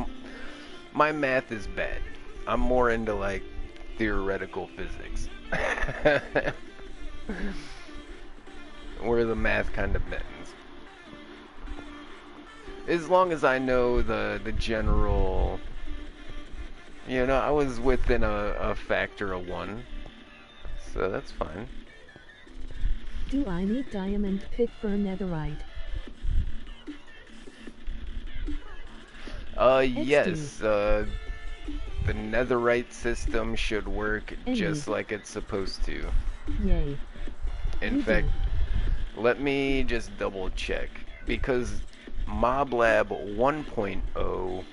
my math is bad. I'm more into like theoretical physics, where the math kind of bends. As long as I know the general, you know, I was within a factor of 1, so that's fine. Do I need diamond pick for netherite? Yes, the netherite system should work just like it's supposed to. Yay. In fact, let me just double check, because MobLab 1.0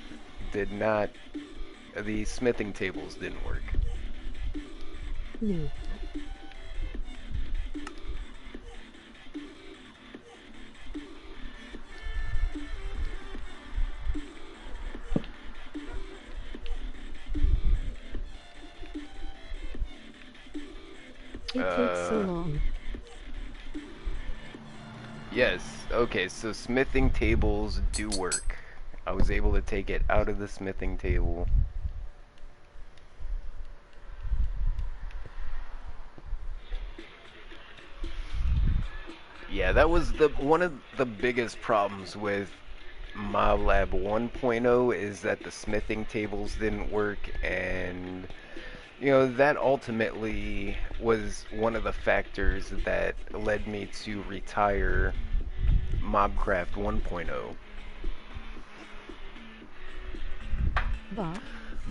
did not, the smithing tables didn't work. Blue. It takes so long. Yes, okay, so smithing tables do work. I was able to take it out of the smithing table. Yeah, that was one of the biggest problems with MobLab 1.0 is that the smithing tables didn't work, and you know, that ultimately was one of the factors that led me to retire Mobcraft 1.0.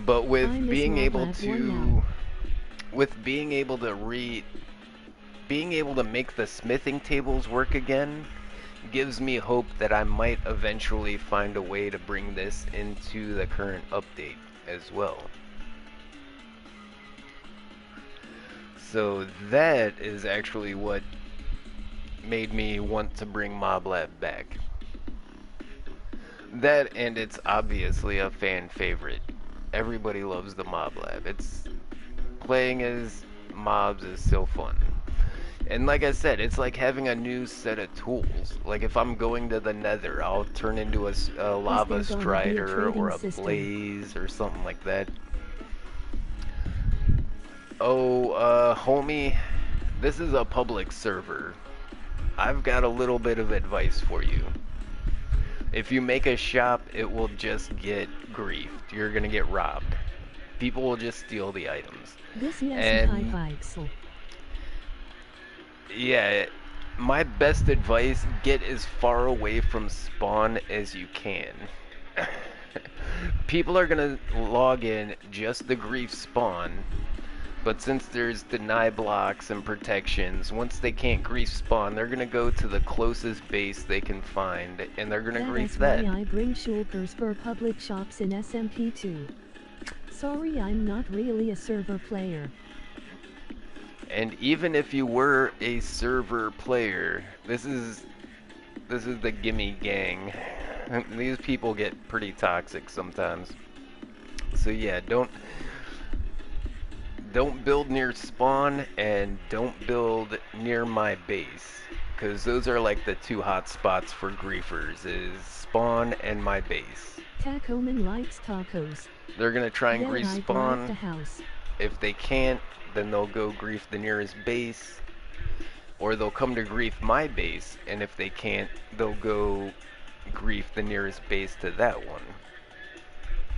But with being able to being able to make the smithing tables work again, gives me hope that I might eventually find a way to bring this into the current update as well. So that is actually what made me want to bring MobLab back. That, and it's obviously a fan favorite. Everybody loves the MobLab. It's playing as mobs is so fun. And like I said, it's like having a new set of tools. Like if I'm going to the Nether, I'll turn into a lava strider or a blaze or something like that. Oh, homie, this is a public server. I've got a little bit of advice for you. If you make a shop, it will just get griefed. You're gonna get robbed. People will just steal the items. And yeah, my best advice, get as far away from spawn as you can. People are gonna log in just the grief spawn, but since there's deny blocks and protections, once they can't grief spawn, they're gonna go to the closest base they can find, and they're gonna grief that. That's why I bring shulkers for public shops in SMP2. Sorry, I'm not really a server player. And even if you were a server player, this is the Gimmie Gang. These people get pretty toxic sometimes. So yeah, don't build near spawn and don't build near my base, because those are like the two hot spots for griefers, is spawn and my base. Tacoman likes tacos. They're gonna try and grief spawn. The house. If they can't, then they'll go grief the nearest base, or they'll come to grief my base, and if they can't, they'll go grief the nearest base to that one.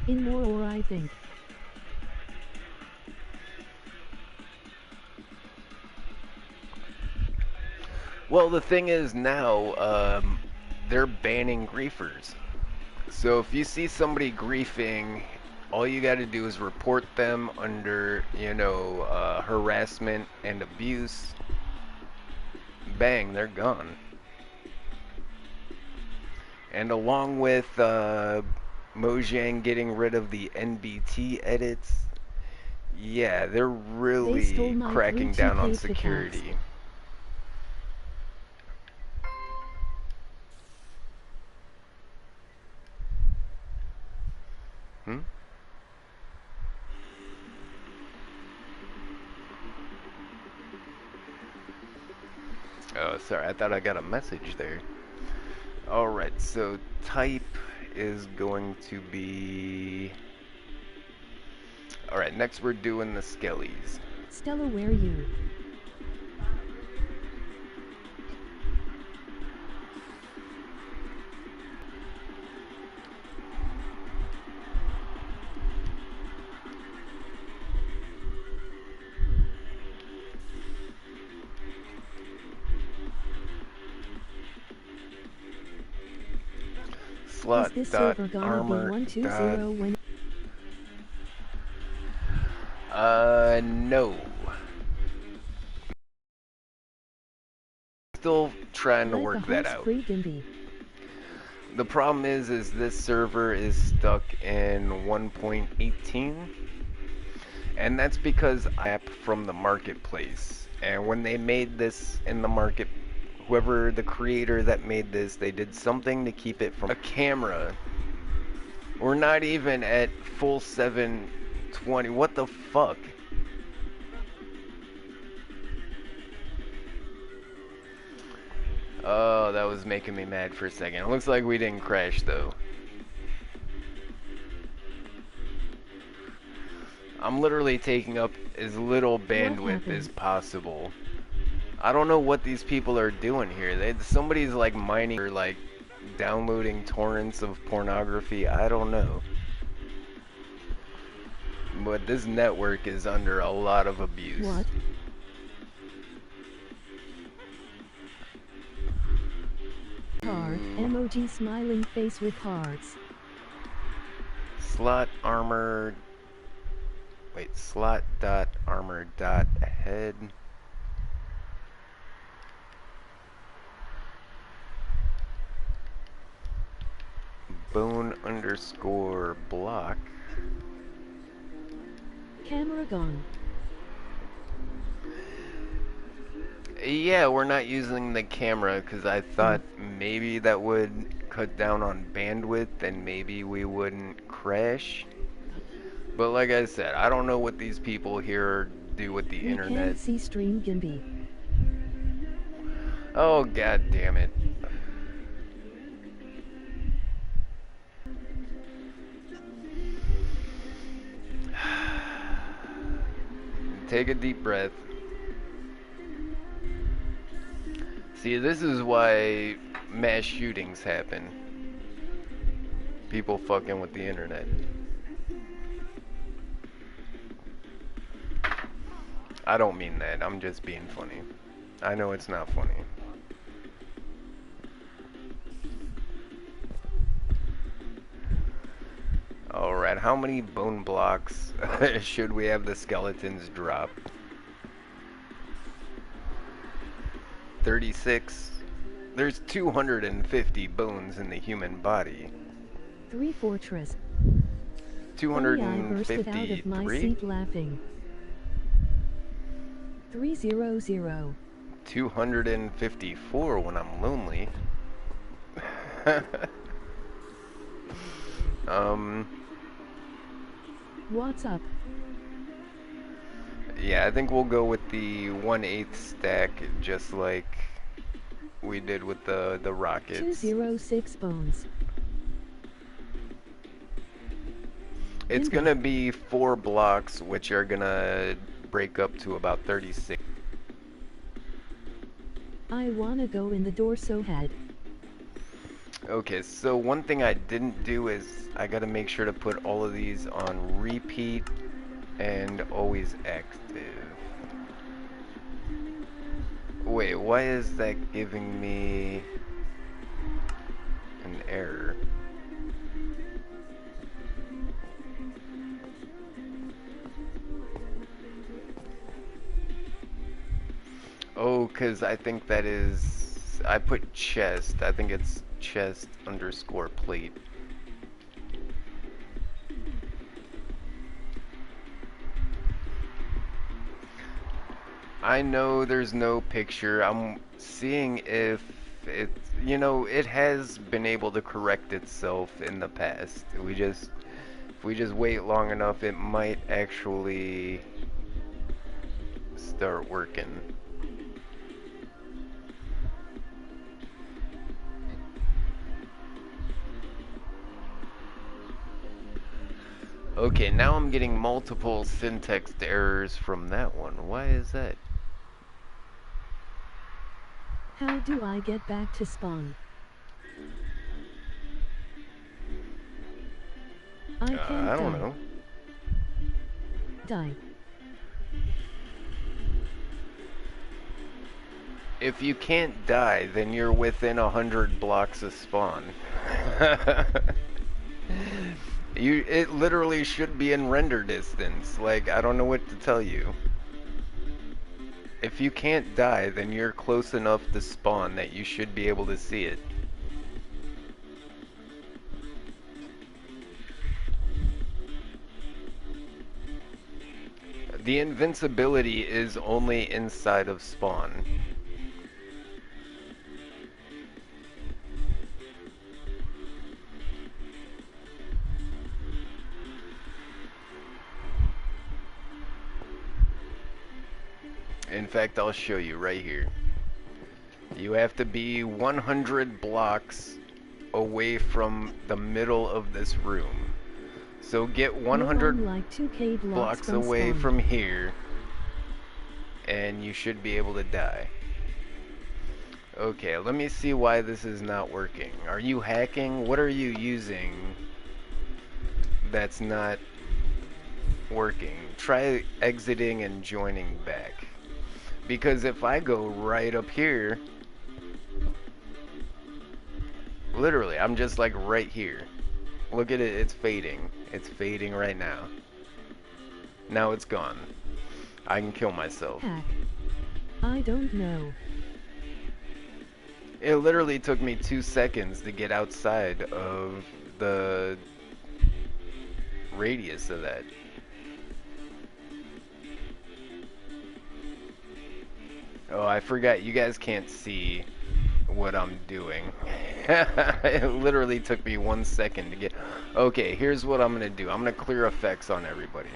In more, I think. Well, the thing is now, they're banning griefers. So if you see somebody griefing, all you got to do is report them under, harassment and abuse. Bang, they're gone. And along with Mojang getting rid of the NBT edits, yeah, they're really cracking down on security. Oh, sorry, I thought I got a message there. Alright, so type is going to be... Alright, next we're doing the skellies. Stella, where are you? Slot is this dot server gonna armor be 120 when... No. Still trying to work that out. The problem is this server is stuck in 1.18, and that's because app from the marketplace. And when they made this in the market, whoever the creator that made this, they did something to keep it from a camera. We're not even at full 720. What the fuck? Oh, that was making me mad for a second. It looks like we didn't crash though. I'm literally taking up as little bandwidth as possible. I don't know what these people are doing here. Somebody's like mining or like downloading torrents of pornography. I don't know. But this network is under a lot of abuse. What? Heart, emoji smiling face with hearts. Slot armor. Wait, slot dot armor dot head. bone underscore block. Camera gone. Yeah, we're not using the camera because I thought maybe that would cut down on bandwidth and maybe we wouldn't crash. But like I said, I don't know what these people here do with the We internet. can't see stream Gimmie. Oh, god damn it. Take a deep breath. See, this is why mass shootings happen. People fucking with the internet. I don't mean that. I'm just being funny. I know it's not funny. Alright, how many bone blocks should we have the skeletons drop? 36. There's 250 bones in the human body. 3 Fortress. I bursted out of my 253? seat laughing. 300. 254 when I'm lonely. What's up? Yeah, I think we'll go with the 1/8 stack, just like we did with the rockets. 206 bones. It's gonna be 4 blocks, which are gonna break up to about 36. I wanna go in the door so bad. Okay, so one thing I didn't do is I gotta make sure to put all of these on repeat and always active. Wait, why is that giving me an error? Oh, because I think that is... I put chest. I think it's chest underscore plate. I know there's no picture. I'm seeing if it, you know, it has been able to correct itself in the past. If we just wait long enough, it might actually start working. Okay, now I'm getting multiple syntax errors from that one. Why is that? How do I get back to spawn? I can't I don't know. Die. If you can't die, then you're within 100 blocks of spawn. It literally should be in render distance. Like, I don't know what to tell you. If you can't die, then you're close enough to spawn that you should be able to see it. The invincibility is only inside of spawn. In fact, I'll show you right here. You have to be 100 blocks away from the middle of this room. So get 100 like 2K blocks away from here, and you should be able to die. Okay, let me see why this is not working. Are you hacking? What are you using that's not working? Try exiting and joining back. Because if I go right up here, literally, I'm just like right here. Look at it, it's fading. It's fading right now. Now it's gone. I can kill myself. Hack. I don't know. It literally took me 2 seconds to get outside of the radius of that. Oh, I forgot. You guys can't see what I'm doing. It literally took me 1 second to get... Okay, here's what I'm going to do. I'm going to clear effects on everybody.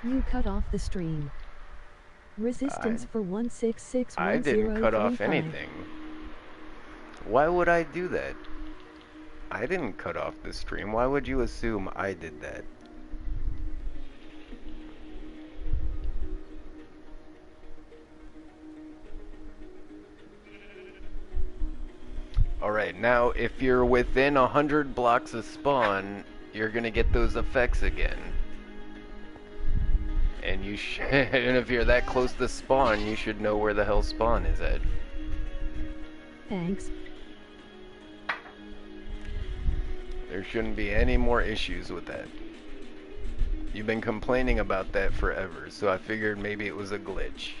You cut off the stream. Resistance for 1661035. I didn't cut off anything. Why would I do that? I didn't cut off the stream. Why would you assume I did that? Alright, now if you're within 100 blocks of spawn, you're gonna get those effects again. And you and if you're that close to spawn, you should know where the hell spawn is at. Thanks. There shouldn't be any more issues with that. You've been complaining about that forever, so I figured maybe it was a glitch.